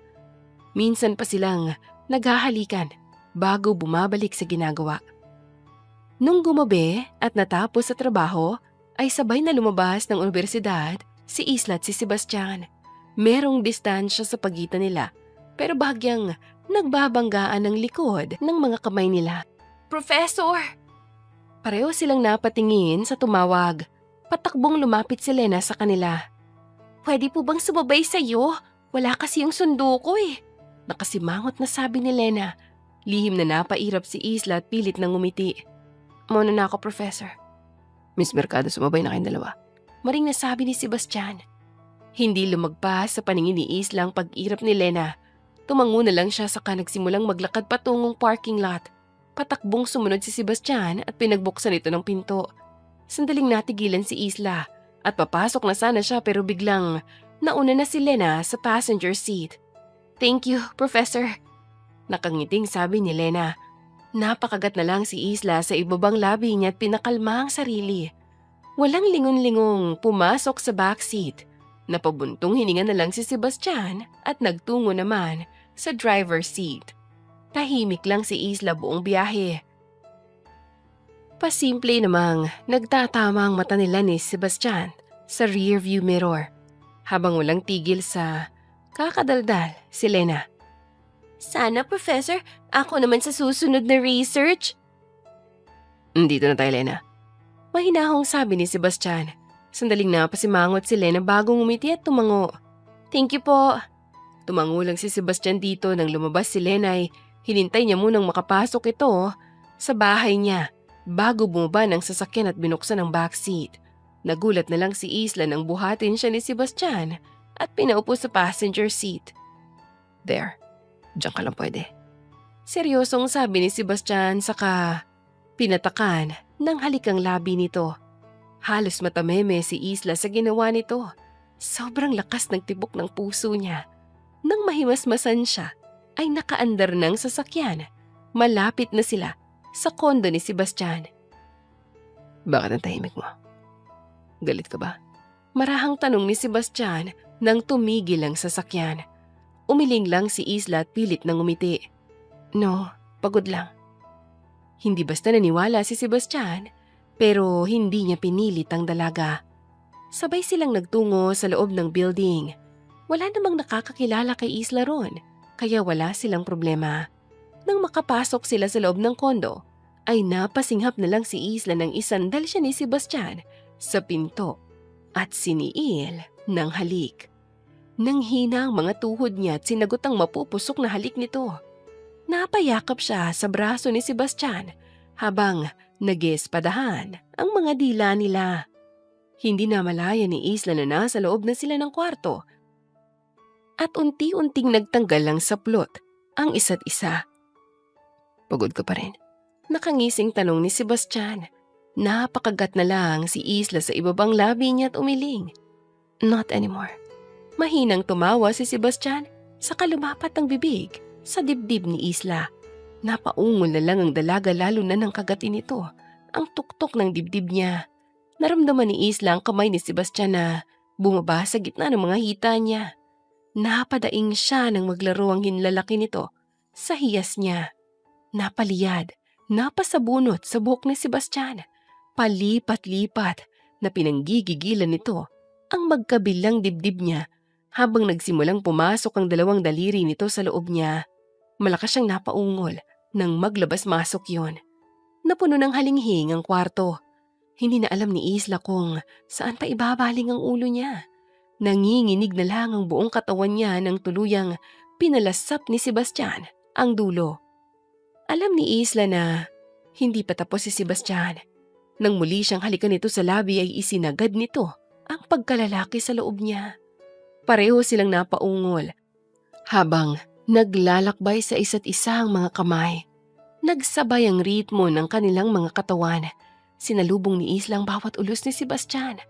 Minsan pa silang naghahalikan bago bumabalik sa ginagawa. Nung gumabi at natapos sa trabaho, ay sabay na lumabas ng universidad si Isla at si Sebastian. Merong distansya sa pagitan nila, pero bahagyang nagbabanggaan ng likod ng mga kamay nila. "Professor!" Pareho silang napatingin sa tumawag. Patakbong lumapit si Lena sa kanila. "Pwede po bang sumabay sa'yo? Wala kasi yung sundo ko eh." Nakasimangot na sabi ni Lena. Lihim na napairap si Isla at pilit nang ngumiti. "Muna na ako, Professor." "Miss Mercado, sumabay na kayong dalawa." Maring nasabi ni Sebastian. Hindi lumagpas sa paningin ni Isla ang pag-irap ni Lena. Tumango na lang siya saka nagsimulang maglakad patungong parking lot. Patakbong sumunod si Sebastian at pinagbuksan ito ng pinto. Sandaling natigilan si Isla at papasok na sana siya pero biglang nauna na si Lena sa passenger seat. "Thank you, Professor." Nakangiting sabi ni Lena. Napakagat na lang si Isla sa ibabang labi niya at pinakalma ang sarili. Walang lingon-lingong pumasok sa backseat. Napabuntong hininga na lang si Sebastian at nagtungo naman sa driver's seat. Tahimik lang si Isla buong biyahe. Pasimple namang nagtatama ang mata nila ni Sebastian sa rearview mirror habang walang tigil sa kakadaldal si Lena. "Sana, Professor, ako naman sa susunod na research." "Dito na tayo, Lena." Mahinahong sabi ni Sebastian. Sandaling napasimangot si Lena bago ngumiti at tumango. "Thank you po." Tumango lang si Sebastian dito nang lumabas si Lena ay hinintay niya munang makapasok ito sa bahay niya bago bumaba ng sasakyan at binuksan ang backseat. Nagulat na lang si Isla nang buhatin siya ni Sebastian at pinaupo sa passenger seat. "There, diyan ka lang pwede." Seryosong sabi ni Sebastian saka pinatakan ng halikang labi nito. Halos matameme si Isla sa ginawa nito. Sobrang lakas ng tibok ng puso niya. Nang mahimasmasan siya, ay nakaandar ng sasakyan. Malapit na sila sa kondo ni Sebastian. "Bakit ang tahimik mo? Galit ka ba?" Marahang tanong ni Sebastian nang tumigil ang sasakyan. Umiling lang si Isla at pilit nang umiti. "No, pagod lang." Hindi basta naniwala si Sebastian, pero hindi niya pinilit ang dalaga. Sabay silang nagtungo sa loob ng building. Wala namang nakakakilala kay Isla ron, kaya wala silang problema. Nang makapasok sila sa loob ng kondo, ay napasinghap na lang si Isla nang isandal siya ni Sebastian sa pinto at siniil ng halik. Nang hina ang mga tuhod niya at sinagot ang mapupusok na halik nito. Napayakap siya sa braso ni Sebastian habang nag-espadahan ang mga dila nila. Hindi na malaya ni Isla na nasa loob na sila ng kwarto at unti-unting nagtanggal lang sa plot ang isa't isa. "Pagod ka pa rin?" Nakangising tanong ni Sebastian. Napakagat na lang si Isla sa ibabang labi niya at umiling. "Not anymore." Mahinang tumawa si Sebastian saka lumapat ang bibig sa dibdib ni Isla. Napaungol na lang ang dalaga lalo na nang kagatin nito ang tuktok ng dibdib niya. Naramdaman ni Isla ang kamay ni Sebastian na bumaba sa gitna ng mga hita niya. Napadaing siya nang maglaro ang hinlalaki nito sa hiyas niya. Napaliyad napasabunot sa buhok ni Sebastian. Palipat-lipat na pinanggigigilan nito ang magkabilang dibdib niya habang nagsimulang pumasok ang dalawang daliri nito sa loob niya. Malakas siyang napaungol nang maglabas-masok yon. Napuno ng halinghing ang kwarto. Hindi na alam ni Isla kung saan pa ibabaling ang ulo niya. Nanginginig na lang ang buong katawan niya nang tuluyang pinalasap ni Sebastian ang dulo. Alam ni Isla na hindi pa tapos si Sebastian. Nang muli siyang halikan nito sa labi ay isinagad nito ang pagkalalaki sa loob niya. Pareho silang napaungol habang naglalakbay sa isa't isa ang mga kamay. Nagsabay ang ritmo ng kanilang mga katawan. Sinalubong ni Isla ang bawat ulos ni Sebastian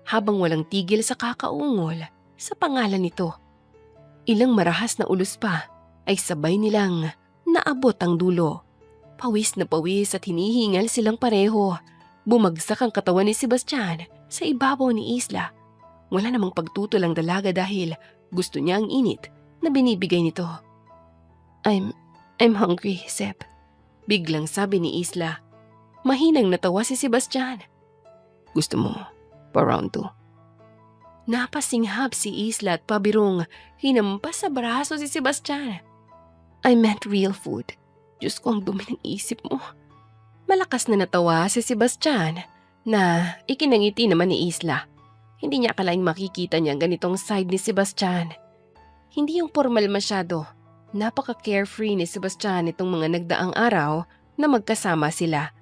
habang walang tigil sa kakaungol sa pangalan nito. Ilang marahas na ulos pa ay sabay nilang naabot ang dulo. Pawis na pawis at hinihingal silang pareho. Bumagsak ang katawan ni Sebastian sa ibabaw ni Isla. Wala namang pagtutol ang dalaga dahil gusto niya ang init na binibigay nito. I'm hungry, Seb. Biglang sabi ni Isla. Mahinang natawa si Sebastian. Gusto mo pa round 2? Napasinghap si Isla at pabirong hinampas sa braso si Sebastian. I meant real food. Diyos ko, ang dumi ng isip mo. Malakas na natawa si Sebastian na ikinangiti naman ni Isla. Hindi niya akalaing makikita niya ang ganitong side ni Sebastian. Hindi yung formal masyado. Napaka-carefree ni Sebastian itong mga nagdaang araw na magkasama sila.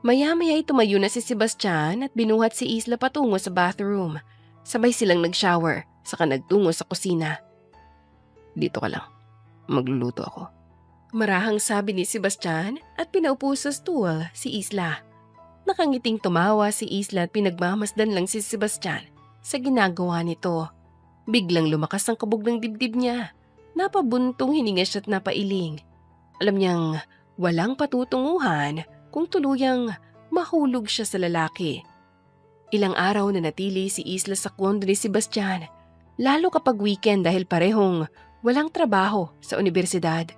Maya-maya ay tumayo na si Sebastian at binuhat si Isla patungo sa bathroom. Sabay silang nag-shower, saka nagtungo sa kusina. Dito ka lang. Magluluto ako. Marahang sabi ni Sebastian at pinaupo sa stool si Isla. Nakangiting tumawa si Isla at pinagmamasdan lang si Sebastian sa ginagawa nito. Biglang lumakas ang kabog ng dibdib niya. Napabuntong hininga siya at napailing. Alam niyang walang patutunguhan kung tuluyang mahulog siya sa lalaki. Ilang araw na natili si Isla sa kondo ni Sebastian, lalo kapag weekend dahil parehong walang trabaho sa universidad.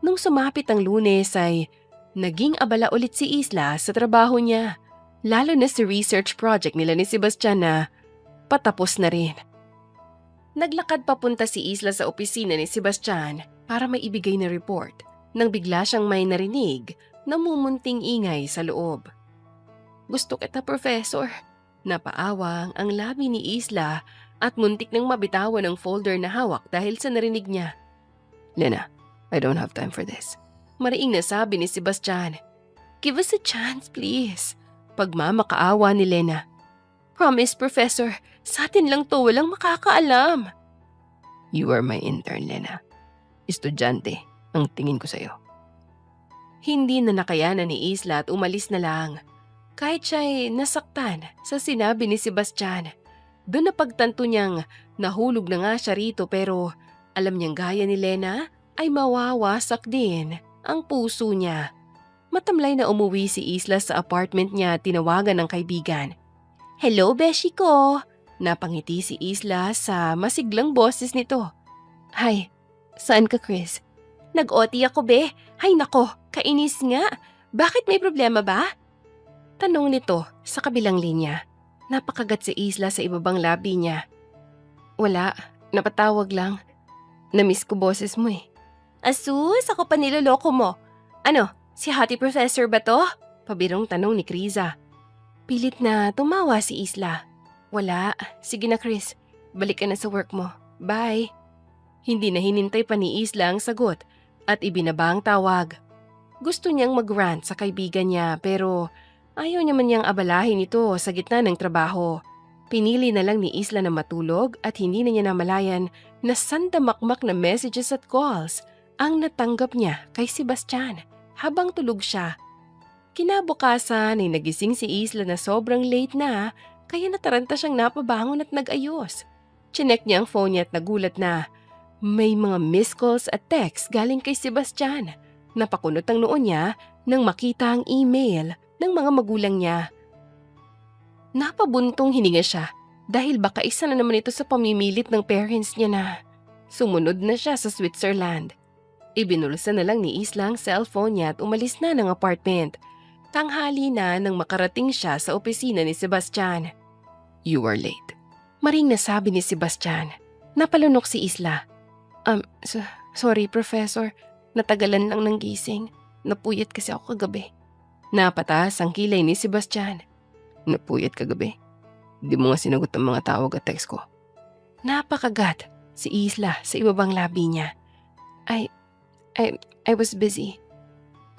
Nung sumapit ang Lunes ay naging abala ulit si Isla sa trabaho niya, lalo na sa research project nila ni Sebastian na patapos na rin. Naglakad papunta si Isla sa opisina ni Sebastian para may ibigay na report nang bigla siyang may narinig na mumunting ingay sa loob. Gusto kita, Professor. Napaawang ang labi ni Isla at muntik nang mabitawan ang folder na hawak dahil sa narinig niya. Lena, I don't have time for this. Mariing na sabi ni Sebastian. Give us a chance, please. Pagmamakaawa ni Lena. Promise, Professor, sa atin lang to, walang makakaalam. You are my intern, Lena. Estudyante ang tingin ko sa'yo. Hindi na nakayanan ni Isla at umalis na lang. Kahit siya'y nasaktan sa sinabi ni Sebastian. Doon napagtanto niyang nahulog na nga siya rito pero alam niyang gaya ni Lena ay mawawasak din ang puso niya. Matamlay na umuwi si Isla sa apartment niya at tinawagan ng kaibigan. Hello, beshi ko! Napangiti si Isla sa masiglang boses nito. Hi, saan ka, Chris? Nag-OT ako, be. Hay nako, kainis nga. Bakit may problema ba? Tanong nito sa kabilang linya. Napakagat si Isla sa ibabang labi niya. Wala, napatawag lang. Namiss ko boses mo eh. Asus, ako pa niloloko mo. Ano, si Hati Professor ba to? Pabirong tanong ni Kriza. Pilit na tumawa si Isla. Wala, sige na Chris, balik ka na sa work mo. Bye. Hindi na hinintay pa ni Isla ang sagot at ibinaba ang tawag. Gusto niyang mag-rant sa kaibigan niya pero ayaw naman niyang abalahin ito sa gitna ng trabaho. Pinili na lang ni Isla na matulog at hindi na niya namalayan na sandamakmak na messages at calls ang natanggap niya kay Sebastian habang tulog siya. Kinabukasan ay nagising si Isla na sobrang late na kaya nataranta siyang napabangon at nag-ayos. Chinek niya ang phone niya at nagulat na may mga missed calls at text galing kay Sebastian. Napakunot ang noon niya nang makita ang email ng mga magulang niya. Napabuntong hininga siya dahil baka isa na naman ito sa pamimilit ng parents niya na sumunod na siya sa Switzerland. Ibinulsa na lang ni Isla ang cellphone niya at umalis na ng apartment. Tanghali na nang makarating siya sa opisina ni Sebastian. "You are late," maring nasabi ni Sebastian. Napalunok si Isla. Sorry, Professor. Natagalan lang ng gising. Napuyat kasi ako kagabi." Napataas ang kilay ni Sebastian. "Napuyat kagabi? Di mo nga sinagot ang mga tawag at text ko." Napakagat si Isla sa ibabang labi niya. I was busy."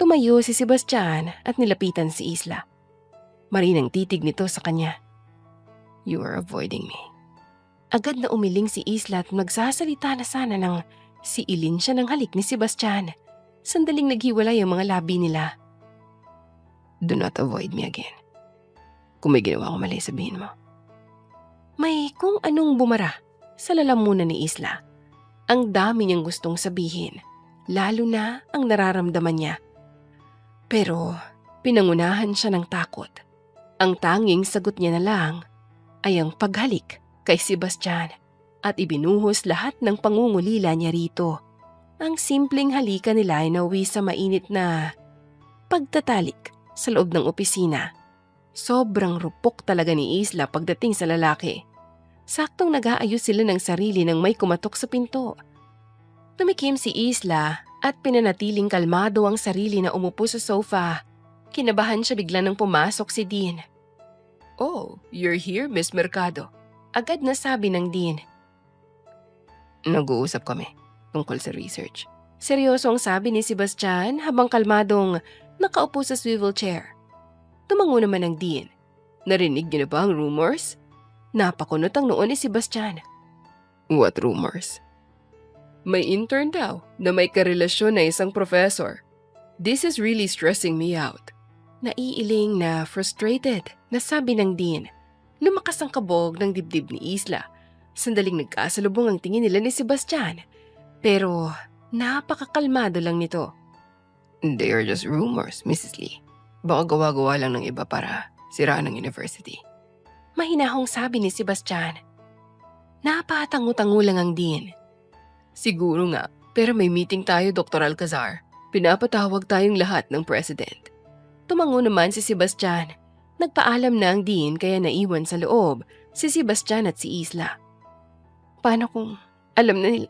Tumayo si Sebastian at nilapitan si Isla. Marinang titig nito sa kanya. "You are avoiding me." Agad na umiling si Isla at magsasalita na sana nang siilin siya ng halik ni Sebastian. Sandaling naghiwalay ang mga labi nila. "Do not avoid me again. Kung may ginawa ko mali, sabihin mo." May kung anong bumara sa lalamunan ni Isla. Ang dami niyang gustong sabihin, lalo na ang nararamdaman niya. Pero pinangunahan siya ng takot. Ang tanging sagot niya na lang ay ang paghalik kay Sebastian at ibinuhos lahat ng pangungulila niya rito. Ang simpleng halika nila ay nauwi sa mainit na pagtatalik sa loob ng opisina. Sobrang rupok talaga ni Isla pagdating sa lalaki. Saktong nag-aayos sila ng sarili nang may kumatok sa pinto. Tumikim si Isla at pinanatiling kalmado ang sarili na umupo sa sofa. Kinabahan siya bigla nang pumasok si Dean. "Oh, you're here, Miss Mercado," agad na sabi ng Dean. "Nag-uusap kami tungkol sa research." Seryoso ang sabi ni Sebastian habang kalmadong nakaupo sa swivel chair. Tumango naman ang Dean. "Narinig niyo na ba ang rumors?" Napakunot ang noon ni Sebastian. "What rumors?" "May intern daw na may karelasyon na isang professor. This is really stressing me out." Naiiling na frustrated na sabi ng Dean. Lumakas ang kabog ng dibdib ni Isla. Sandaling nagkasalubong ang tingin nila ni Sebastian. Pero napakakalmado lang nito. "They are just rumors, Mrs. Lee. Baka gawa-gawa lang ng iba para siraan ng university." Mahinahong sabi ni Sebastian. Napatango-tango lang ang Dean. "Siguro nga, pero may meeting tayo, Dr. Alcazar. Pinapatawag tayong lahat ng president." Tumango naman si Sebastian. Nagpaalam na ang Dean kaya naiwan sa loob si Sebastian at si Isla. "Paano kung alam na nila?"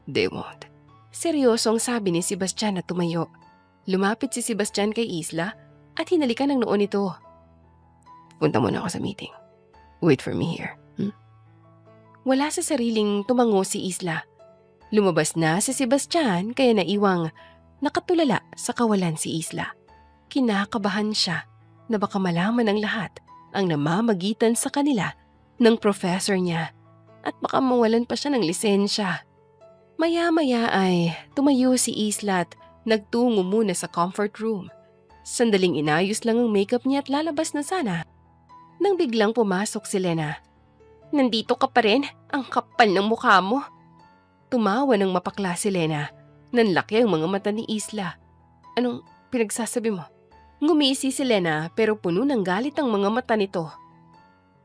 "They won't." Seryosong sabi ni Sebastian at tumayo. Lumapit si Sebastian kay Isla at hinalikan ang noo nito. "Punta muna ako sa meeting. Wait for me here." Wala sa sariling tumango si Isla. Lumabas na si Sebastian kaya naiwang nakatulala sa kawalan si Isla. Kinakabahan siya na baka malaman ng lahat ang namamagitan sa kanila ng professor niya at baka mawalan pa siya ng lisensya. Maya-maya ay tumayo si Isla at nagtungo muna sa comfort room. Sandaling inayos lang ang makeup niya at lalabas na sana. Nang biglang pumasok si Lena. "Nandito ka pa rin? Ang kapal ng mukha mo." Tumawa ng mapakla si Lena. Nanlaki ang mga mata ni Isla. "Anong pinagsasabi mo?" Ngumisi si Lena pero puno ng galit ang mga mata nito.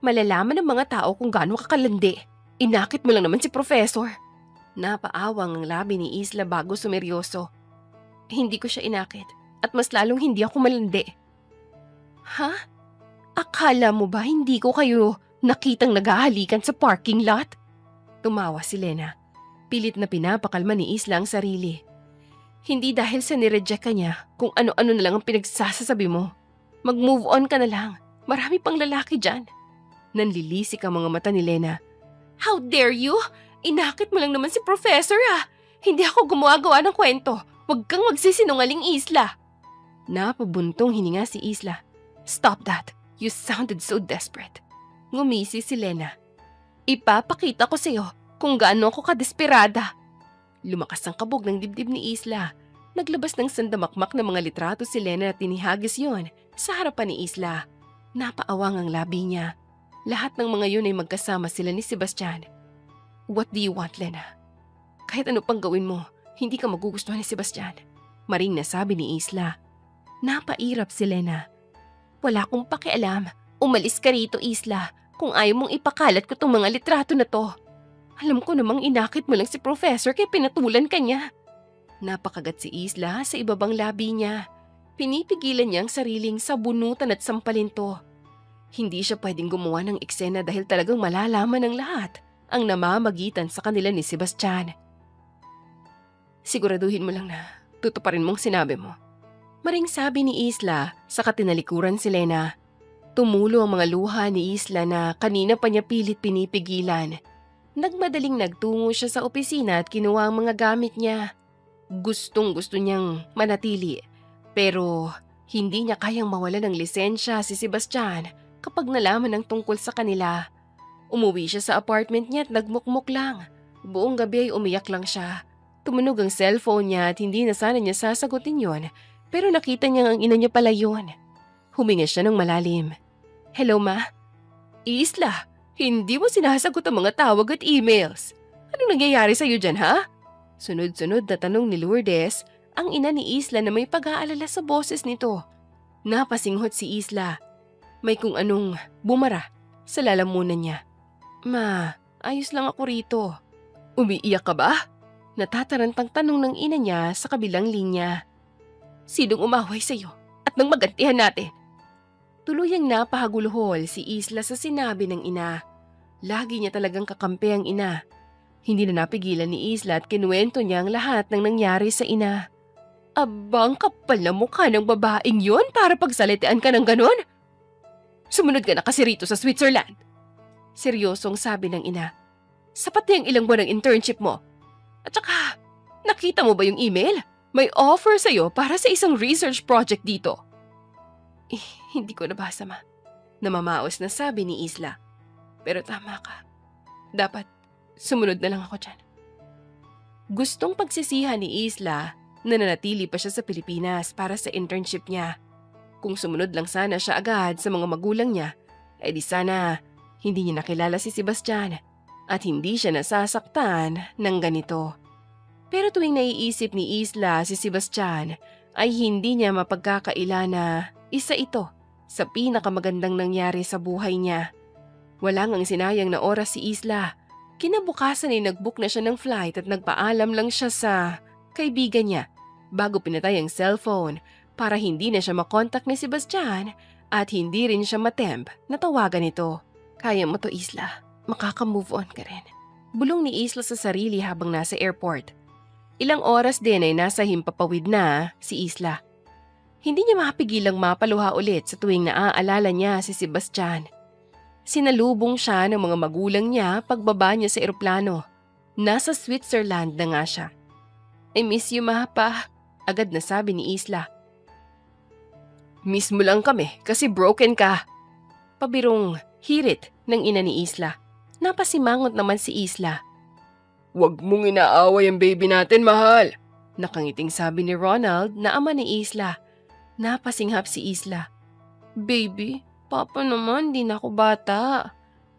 "Malalaman ng mga tao kung gaano kakalandi. Inakit mo lang naman si Professor." Napaawang ang labi ni Isla bago sumeryoso. "Hindi ko siya inakit at mas lalong hindi ako malandi." "Ha? Akala mo ba hindi ko kayo nakitang naghahalikan sa parking lot?" Tumawa si Lena. Pilit na pinapakalma ni Isla ang sarili. "Hindi dahil sa nireject ka niya kung ano-ano na lang ang pinagsasasabi mo. Mag-move on ka na lang. Marami pang lalaki dyan." Nanlilisik ang mga mata ni Lena. "How dare you? Inakit mo lang naman si Professor ah. Hindi ako gumagawa ng kwento. Huwag kang magsisinungaling, Isla." Napabuntong hininga si Isla. "Stop that. You sounded so desperate." Ngumisi si Lena. "Ipapakita ko sa'yo kung gaano ako kadesperada." Lumakas ang kabog ng dibdib ni Isla. Naglabas ng sandamakmak na mga litrato si Lena at tinihagis yon sa harapan ni Isla. Napaawang ang labi niya. Lahat ng mga yun ay magkasama sila ni Sebastian. "What do you want, Lena? Kahit ano pang gawin mo, hindi ka magugustuhan ni Sebastian." Maring nasabi ni Isla. Napairap si Lena. "Wala akong pakialam. Umalis ka rito, Isla, kung ayaw mong ipakalat ko tong mga litrato na to. Alam ko namang inakit mo lang si Professor kaya pinatulan ka niya." Napakagat si Isla sa ibabang labi niya. Pinipigilan niya ang sariling sabunutan at sampalin to. Hindi siya pwedeng gumawa ng eksena dahil talagang malalaman ng lahat ang namamagitan sa kanila ni Sebastian. Siguraduhin mo lang na tutuparin mong sinabi mo. Maring sabi ni Isla sa katinalikuran si Lena. Tumulo ang mga luha ni Isla na kanina pa niya pilit pinipigilan. Nagmadaling nagtungo siya sa opisina at kinuha ang mga gamit niya. Gustong-gusto niyang manatili, pero hindi niya kayang mawala ng lisensya si Sebastian kapag nalaman ang tungkol sa kanila. Umuwi siya sa apartment niya at nagmukmuk lang. Buong gabi ay umiyak lang siya. Tumunog ang cellphone niya at hindi na sana niya sasagutin yon, pero nakita niya ang ina niya pala yun. Huminga siya ng malalim. Hello, ma? Isla, hindi mo sinasagot ang mga tawag at emails. Anong nangyayari sa'yo dyan, ha? Sunod-sunod na tanong ni Lourdes, ang ina ni Isla na may pag-aalala sa boses nito. Napasinghot si Isla. May kung anong bumara sa lalamunan niya. Ma, ayos lang ako rito. Umiiyak ka ba? Natatarantang tanong ng ina niya sa kabilang linya. Sinong umaway sa'yo at nang magantihan natin? Tuluyang napahaguluhol si Isla sa sinabi ng ina. Lagi niya talagang kakampi ang ina. Hindi na napigilan ni Isla at kinuwento niya ang lahat ng nangyari sa ina. Abang kapal na mukha ng babaeng yon para pagsalitaan ka ng ganon? Sumunod ka na kasi rito sa Switzerland. Seryosong sabi ng ina. Sapat na yung ilang buwan ng internship mo. At saka, nakita mo ba yung email? May offer sa'yo para sa isang research project dito. Hindi ko nabasa, ma. Namamaos na sabi ni Isla. Pero tama ka. Dapat sumunod na lang ako dyan. Gustong pagsisihan ni Isla na nanatili pa siya sa Pilipinas para sa internship niya. Kung sumunod lang sana siya agad sa mga magulang niya, eh di sana hindi niya nakilala si Sebastian at hindi siya nasasaktan ng ganito. Pero tuwing naiisip ni Isla si Sebastian ay hindi niya mapagkakaila na isa ito sa pinakamagandang nangyari sa buhay niya. Wala ngang sinayang na oras si Isla. Kinabukasan ay nagbook na siya ng flight at nagpaalam lang siya sa kaibigan niya bago pinatay ang cellphone para hindi na siya makontak ni Sebastian at hindi rin siya matemp na tawagan ito. Kaya mo to, Isla. Makaka-move on ka rin. Bulong ni Isla sa sarili habang nasa airport. Ilang oras din ay nasa himpapawid na si Isla. Hindi niya mapigilang mapaluha ulit sa tuwing naaalala niya si Sebastian. Sinalubong siya ng mga magulang niya pagbaba niya sa eroplano. Nasa Switzerland na nga siya. I miss you, ma, pa. Agad na sabi ni Isla. Miss mo lang kami kasi broken ka. Pabirong hirit ng ina ni Isla. Napasimangot naman si Isla. Huwag mong inaaway ang baby natin, mahal. Nakangiting sabi ni Ronald na ama ni Isla. Napasinghap si Isla. Baby, papa naman, di na ako bata.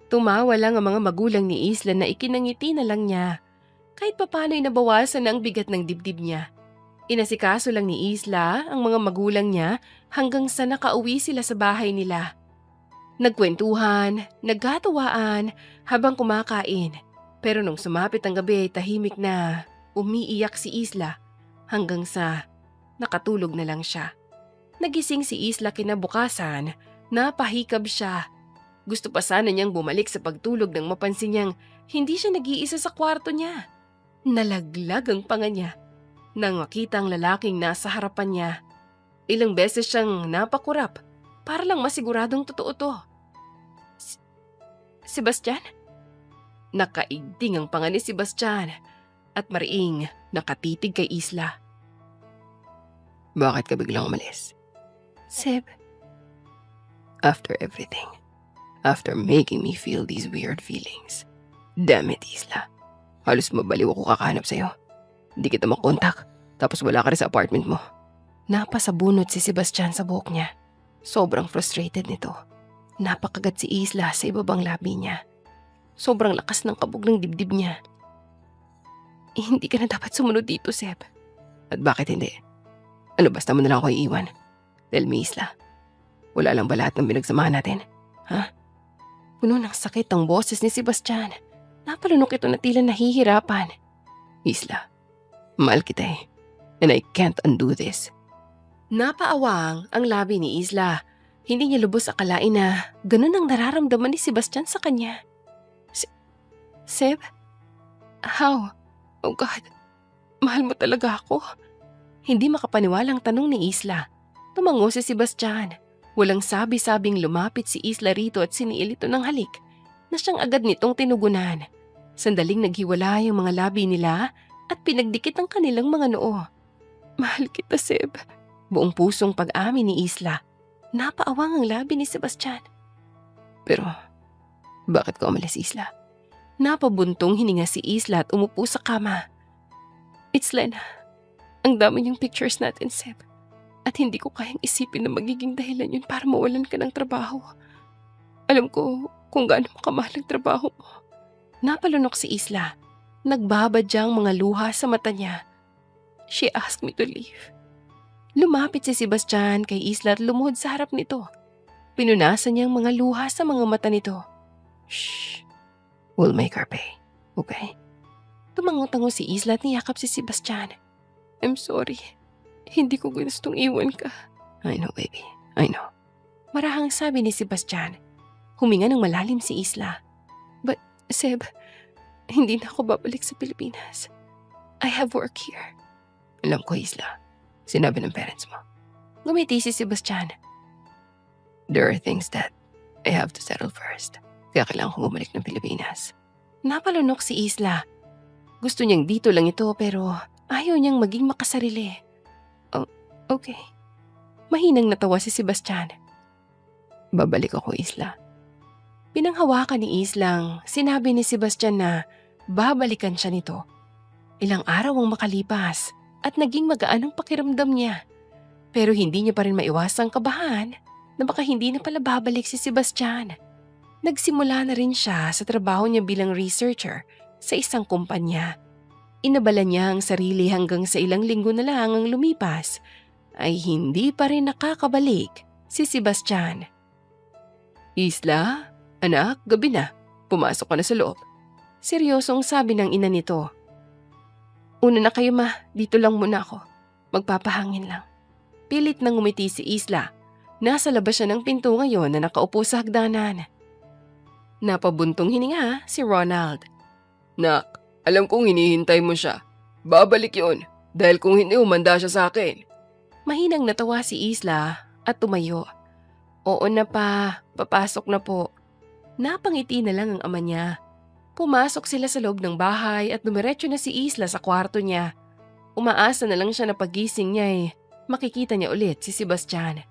Tumawa lang ang mga magulang ni Isla na ikinangiti na lang niya. Kahit papano'y nabawasan na ang bigat ng dibdib niya. Inasikaso lang ni Isla ang mga magulang niya hanggang sa nakauwi sila sa bahay nila. Nagkwentuhan, nagkatawaan habang kumakain. Pero nung sumapit ang gabi ay tahimik na umiiyak si Isla hanggang sa nakatulog na lang siya. Nagising si Isla kinabukasan, napahikab siya. Gusto pa sana niyang bumalik sa pagtulog nang mapansin niyang hindi siya nag-iisa sa kwarto niya. Nalaglag ang panga niya nang makita ang lalaking nasa harapan niya. Ilang beses siyang napakurap para lang masiguradong totoo to. Sebastian? Nakaigting ang panga ni Sebastian at mariing nakatitig kay Isla. Bakit ka biglang umalis? Seb. After everything. After making me feel these weird feelings. Damn it, Isla. Halos mabaliw ako kakahanap sa'yo. Hindi kita makontak, tapos wala ka rin sa apartment mo. Napasabunot si Sebastian sa buhok niya. Sobrang frustrated nito. Napakagat si Isla sa ibabang labi niya. Sobrang lakas ng kabog ng dibdib niya. Hindi ka na dapat sumunod dito, Seb. At bakit hindi? Ano, basta mo na lang ako iiwan? Tell me, Isla. Wala lang ba lahat ng pinagsamahan natin? Ha? Puno ng sakit ang boses ni Sebastian. Napalunok ito na tila nahihirapan. Isla, mahal kita eh. and I can't undo this. Napaawang ang labi ni Isla. Hindi niya lubos akalain na ganun ang nararamdaman ni Sebastian sa kanya. Seb? How? Oh God, mahal mo talaga ako? Hindi makapaniwalang tanong ni Isla. Tumango si Sebastian. Walang sabi-sabing lumapit si Isla rito at siniil ito ng halik na siyang agad nitong tinugunan. Sandaling naghiwalay ang mga labi nila at pinagdikit ang kanilang mga noo. Mahal kita, Seb. Buong pusong pag-amin ni Isla. Napaawang ang labi ni Sebastian. Pero, bakit ka umalis, Isla? Napabuntong hininga si Isla at umupo sa kama. It's Lena. Ang dami niyong pictures natin, Seb. At hindi ko kayang isipin na magiging dahilan yun para mawalan ka ng trabaho. Alam ko kung gaano makamahal ang trabaho mo. Napalunok si Isla. Nagbabadyang mga luha sa mata niya. She asked me to leave. Lumapit si Sebastian kay Isla at lumuhod sa harap nito. Pinunasan niyang mga luha sa mga mata nito. Shh. We'll make her pay. Okay? Tumango-tango si Isla at niyakap si Sebastian. I'm sorry. Hindi ko gustong iwan ka. I know, baby. I know. Marahang sabi ni Sebastian. Huminga ng malalim si Isla. But, Seb, hindi na ako babalik sa Pilipinas. I have work here. Alam ko, Isla. Sinabi ng parents mo. Ngumiti si Sebastian. There are things that I have to settle first. Kaya kailangan kong bumalik ng Pilipinas. Napalunok si Isla. Gusto niyang dito lang ito pero ayaw niyang maging makasarili. Oh, okay. Mahinang natawa si Sebastian. Babalik ako, Isla. Pinanghawakan ni Islang sinabi ni Sebastian na babalikan siya nito. Ilang araw ang makalipas at naging magaan ang pakiramdam niya. Pero hindi niya pa rin maiwasang kabahan na baka hindi na pala babalik si Sebastian. Nagsimula na rin siya sa trabaho niya bilang researcher sa isang kumpanya. Inabala niya ang sarili hanggang sa ilang linggo na lang ang lumipas ay hindi pa rin nakakabalik si Sebastian. Isla, anak, gabi na. Pumasok ka na sa loob. Seryosong sabi ng ina nito. Una na kayo ma, dito lang muna ako. Magpapahangin lang. Pilit nang ngumiti si Isla. Nasa labas siya ng pinto ngayon na nakaupo sa hagdanan. Napabuntong hininga si Ronald. Nak, alam kong hinihintay mo siya. Babalik yun dahil kung hindi umanda siya sa akin. Mahinang natawa si Isla at tumayo. Oo na pa, papasok na po. Napangiti na lang ang ama niya. Pumasok sila sa loob ng bahay at dumiretso na si Isla sa kwarto niya. Umaasa na lang siya na pagising niya makikita niya ulit si Sebastian.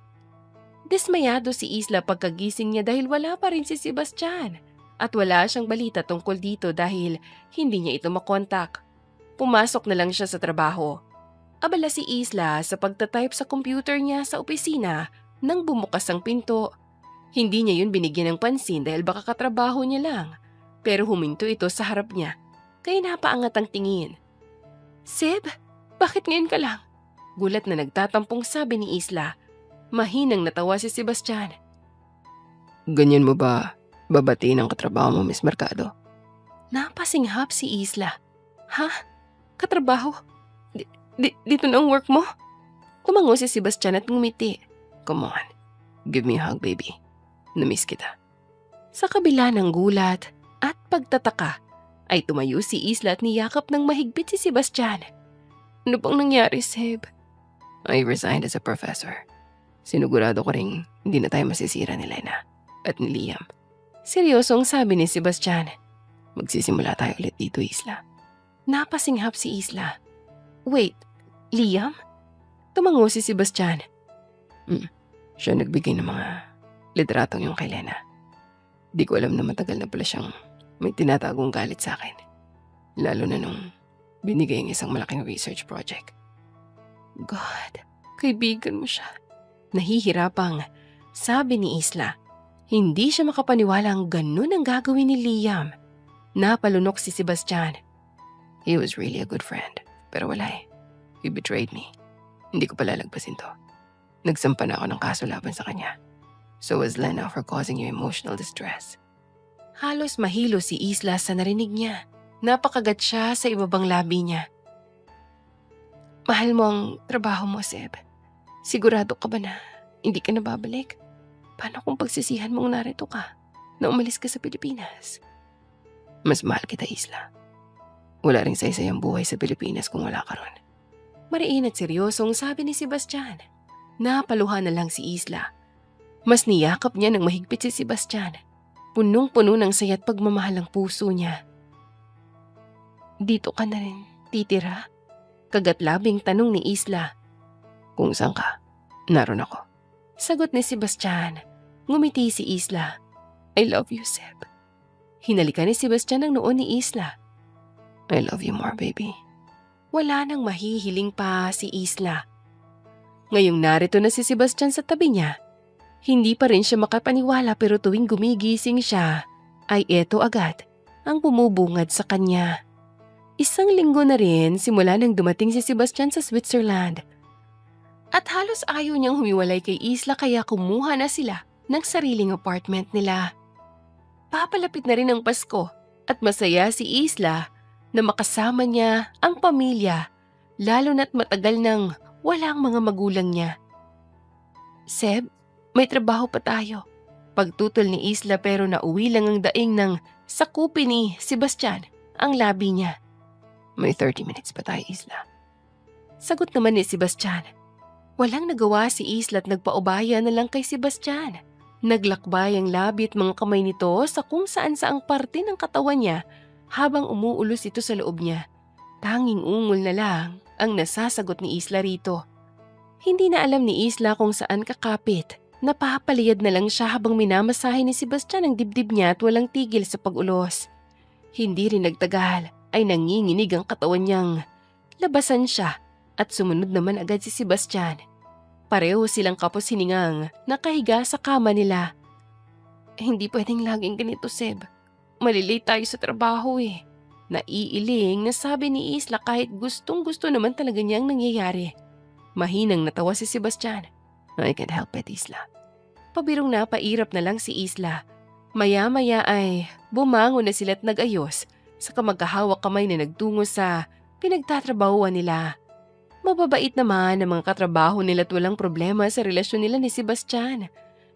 Dismayado si Isla pagkagising niya dahil wala pa rin si Sebastian. At wala siyang balita tungkol dito dahil hindi niya ito makontak. Pumasok na lang siya sa trabaho. Abala si Isla sa pagtatype sa computer niya sa opisina nang bumukas ang pinto. Hindi niya yun binigyan ng pansin dahil baka katrabaho niya lang. Pero huminto ito sa harap niya, kaya napaangat ang tingin. Seb, bakit ngayon ka lang? Gulat na nagtatampong sabi ni Isla. Mahinang natawa si Sebastian. Ganyan mo ba babatiin ang katrabaho mo, Miss Mercado? Napasinghap si Isla. Ha? Katrabaho? Dito na ang work mo? Tumango si Sebastian at ngumiti. Come on, give me a hug, baby. Namiss kita. Sa kabila ng gulat at pagtataka, ay tumayo si Isla at niyakap ng mahigpit si Sebastian. Ano bang nangyari, Seb? I resigned as a professor. Sinugurado ko ring hindi na tayo masisira ni Lena at ni Liam. Seryosong sabi ni Sebastian. Magsisimula tayo ulit dito, Isla. Napasinghap si Isla. Wait, Liam? Tumango si Sebastian. Siya nagbigay ng mga litratong yung kay Lena. Di ko alam na matagal na pala siyang may tinatagong galit sa akin. Lalo na nung binigay ang isang malaking research project. God, kaibigan mo siya. Nahihirapang, sabi ni Isla. Hindi siya makapaniwala ang ganun ang gagawin ni Liam. Napalunok si Sebastian. He was really a good friend. Pero wala He betrayed me. Hindi ko palalagpasin to. Nagsampa na ako ng kaso laban sa kanya. So was Lena for causing you emotional distress. Halos mahilo si Isla sa narinig niya. Napakagat siya sa ibabang labi niya. Mahal mo ang trabaho mo, Seb. Sigurado ka ba na hindi ka na babalik? Paano kung pagsisihan mong narito ka na umalis ka sa Pilipinas? Mas mahal kita, Isla. Wala ring saysay ang buhay sa Pilipinas kung wala ka ron. Mariin at seryosong sabi ni Sebastian. Napaluha na lang si Isla. Mas niyakap niya ng mahigpit si Sebastian. Punong-puno ng saya't pagmamahal ang puso niya. Dito ka na rin titira? Kagatlabing tanong ni Isla. Kung saan ka, naroon ako. Sagot ni Sebastian. Ngumiti si Isla. I love you, Seb. Hinalikan ni Sebastian ang noon ni Isla. I love you more, baby. Wala nang mahihiling pa si Isla. Ngayong narito na si Sebastian sa tabi niya, hindi pa rin siya makapaniwala pero tuwing gumigising siya, ay eto agad ang bumubungad sa kanya. Isang linggo na rin simula nang dumating si Sebastian sa Switzerland. At halos ayaw niyang humiwalay kay Isla kaya kumuha na sila ng sariling apartment nila. Papalapit na rin ang Pasko at masaya si Isla na makasama niya ang pamilya lalo na't matagal nang walang mga magulang niya. Seb, may trabaho pa tayo. Pagtutol ni Isla pero nauwi lang ang daing ng sakupin ni Sebastian ang labi niya. May 30 minutes pa tayo, Isla. Sagot naman ni Sebastian. Walang nagawa si Isla at nagpaubaya na lang kay Sebastian. Naglakbay ang labi at mga kamay nito sa kung saan saang parte ng katawan niya habang umuulos ito sa loob niya. Tanging ungol na lang ang nasasagot ni Isla rito. Hindi na alam ni Isla kung saan kakapit. Napapaliyad na lang siya habang minamasahe ni Sebastian ang dibdib niya at walang tigil sa pag-ulos. Hindi rin nagtagal ay nanginginig ang katawan niyang labasan siya at sumunod naman agad si Sebastian. Pareho silang kapos hiningang nakahiga sa kama nila. Hindi pwedeng laging ganito, Seb. Malilate tayo sa trabaho eh. Naiiling na sabi ni Isla kahit gustong-gusto naman talaga niyang nangyayari. Mahinang natawa si Sebastian. I can't help it, Isla. Pabirong napairap na lang si Isla. Maya-maya ay bumangon na sila't nag-ayos sa kamagkahawak kamay na nagtungo sa pinagtatrabahuan nila. Mababait naman ang mga katrabaho nila at walang problema sa relasyon nila ni Sebastian.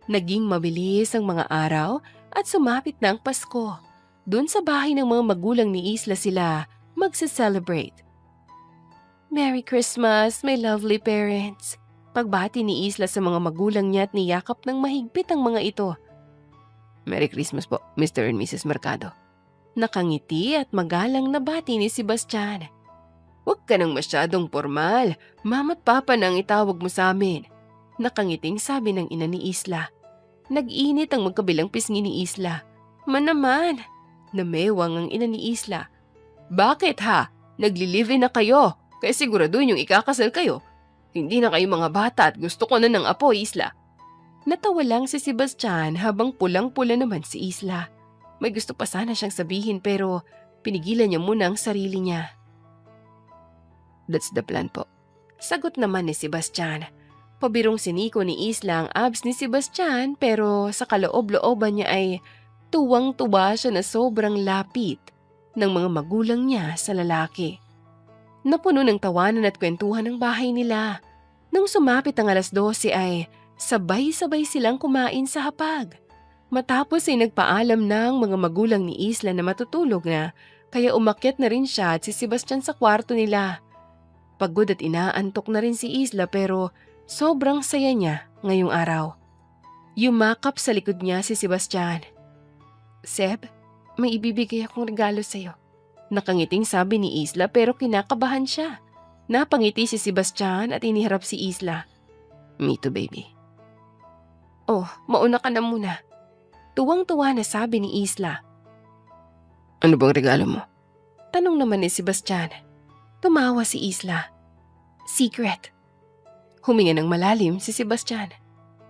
Naging mabilis ang mga araw at sumapit na ang Pasko. Doon sa bahay ng mga magulang ni Isla sila magse-celebrate. Merry Christmas, my lovely parents. Pagbati ni Isla sa mga magulang niya at niyakap ng mahigpit ang mga ito. Merry Christmas po, Mr. and Mrs. Mercado. Nakangiti at magalang na bati ni Sebastian. Huwag ka nang masyadong formal. Mama't papa nang itawag mo sa amin. Nakangiting sabi ng ina ni Isla. Nag-init ang magkabilang pisngi ni Isla. Manaman. Namewang ang ina ni Isla. Bakit ha? Nagli-live-in na kayo. Kaya siguraduhin yung ikakasal kayo. Hindi na kayo mga bata at gusto ko na ng apo, Isla. Natawa lang si Sebastian habang pulang-pula naman si Isla. May gusto pa sana siyang sabihin pero pinigilan niya muna ang sarili niya. That's the plan po. Sagot naman ni Sebastian. Pabirong siniko ni Isla ang abs ni Sebastian pero sa kaloob-looban niya ay tuwang-tuwa siya na sobrang lapit ng mga magulang niya sa lalaki. Napuno ng tawanan at kwentuhan ang bahay nila. Nang sumapit ang 12:00 ay sabay-sabay silang kumain sa hapag. Matapos ay nagpaalam ng mga magulang ni Isla na matutulog na kaya umakyat na rin siya at si Sebastian sa kwarto nila. Pagod at inaantok na rin si Isla pero sobrang saya niya ngayong araw. Yumakap sa likod niya si Sebastian. Seb, may ibibigay akong regalo sa'yo. Nakangiting sabi ni Isla pero kinakabahan siya. Napangiti si Sebastian at iniharap si Isla. Me too, baby. Oh, mauna ka na muna. Tuwang-tuwa na sabi ni Isla. Ano bang regalo mo? Tanong naman ni Sebastian. Tumawa si Isla. Secret. Huminga ng malalim si Sebastian.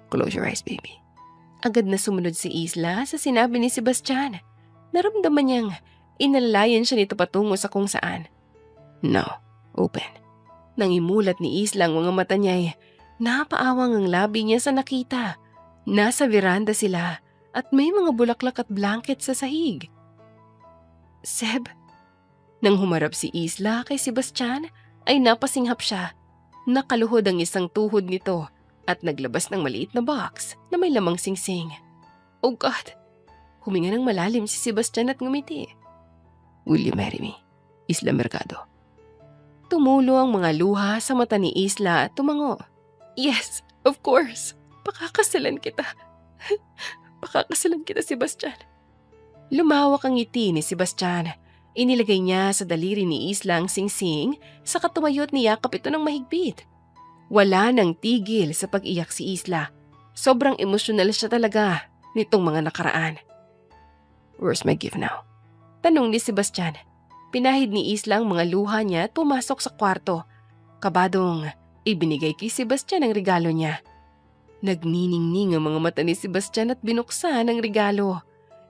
Close your eyes, baby. Agad na sumunod si Isla sa sinabi ni Sebastian. Naramdaman niyang inalalayan siya nito patungo sa kung saan. No, open. Nang imulat ni Isla ang mga mata niya ay napaawang ang labi niya sa nakita. Nasa veranda sila at may mga bulaklak at blanket sa sahig. Seb, nang humarap si Isla kay Sebastian ay napasinghap siya. Nakaluhod ang isang tuhod nito at naglabas ng maliit na box na may lamang singsing. Oh God! Huminga ng malalim si Sebastian at ngumiti. Will you marry me, Isla Mercado? Tumulo ang mga luha sa mata ni Isla at tumango. Yes, of course. Pakakasalan kita. Pakakasalan kita, Sebastian. Lumawak ang ngiti ni Sebastian. Inilagay niya sa daliri ni Isla ang singsing sa katuwayo at niyakap ito ng mahigpit. Wala nang tigil sa pag-iyak si Isla. Sobrang emosyonal siya talaga nitong mga nakaraan. Where's my gift now? Tanong ni Sebastian. Pinahid ni Isla ang mga luha niya at pumasok sa kwarto. Kabadong ibinigay kay Sebastian ang regalo niya. Nagniningning ang mga mata ni Sebastian at binuksan ang regalo.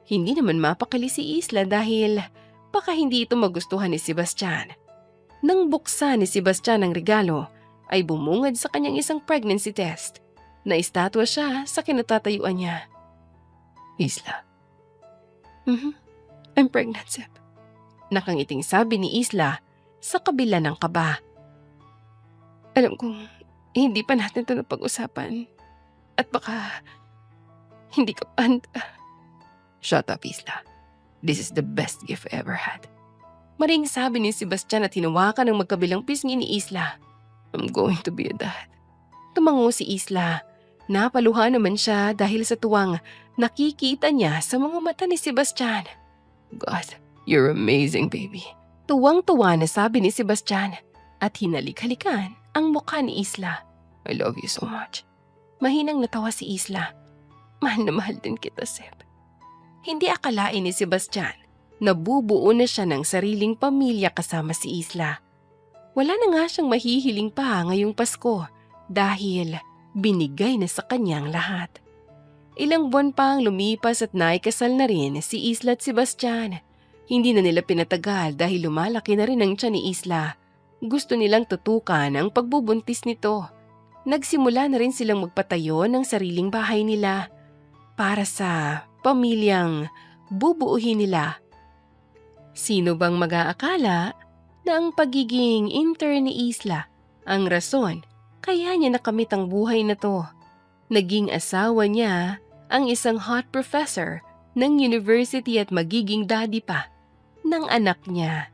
Hindi naman mapakali si Isla dahil baka hindi ito magustuhan ni Sebastian. Nang buksan ni Sebastian ang regalo, ay bumungad sa kanyang isang pregnancy test. Naistatwa siya sa kinatatayuan niya. Isla. I'm pregnant, Seb. Nakangiting sabi ni Isla sa kabila ng kaba. Alam kong hindi pa natin ito napag-usapan at baka hindi ka pa handa. Shut up, Isla. This is the best gift I ever had. Maring sabi ni Sebastian at hinawakan ng magkabilang pisngi ni Isla. I'm going to be a dad. Tumango si Isla. Napaluha naman siya dahil sa tuwang nakikita niya sa mga mata ni Sebastian. God, you're amazing, baby. Tuwang-tuwa na sabi ni Sebastian at hinalik-halikan ang mukha ni Isla. I love you so much. Mahinang natawa si Isla. Mahal na mahal din kita, Seb. Hindi akalain ni Sebastian na bubuo na siya ng sariling pamilya kasama si Isla. Wala na nga siyang mahihiling pa ngayong Pasko dahil binigay na sa kanyang lahat. Ilang buwan pa ang lumipas at naikasal na rin si Isla at Sebastian. Hindi na nila pinatagal dahil lumalaki na rin ang tiyan ni Isla. Gusto nilang tutukan ang pagbubuntis nito. Nagsimula na rin silang magpatayo ng sariling bahay nila para sa pamilyang bubuuhin nila. Sino bang mag-aakala na ang pagiging intern ni Isla ang rason kaya niya nakamit ang buhay na to? Naging asawa niya ang isang hot professor ng university at magiging daddy pa ng anak niya.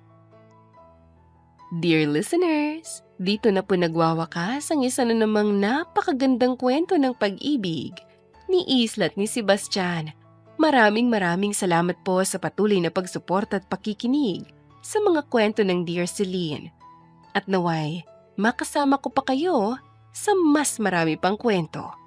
Dear listeners, dito na po nagwawakas ang isa na namang napakagandang kwento ng pag-ibig ni Isla at ni Sebastian. Maraming salamat po sa patuloy na pagsuporta at pakikinig sa mga kwento ng Dear Celine. At naway, makasama ko pa kayo sa mas marami pang kwento.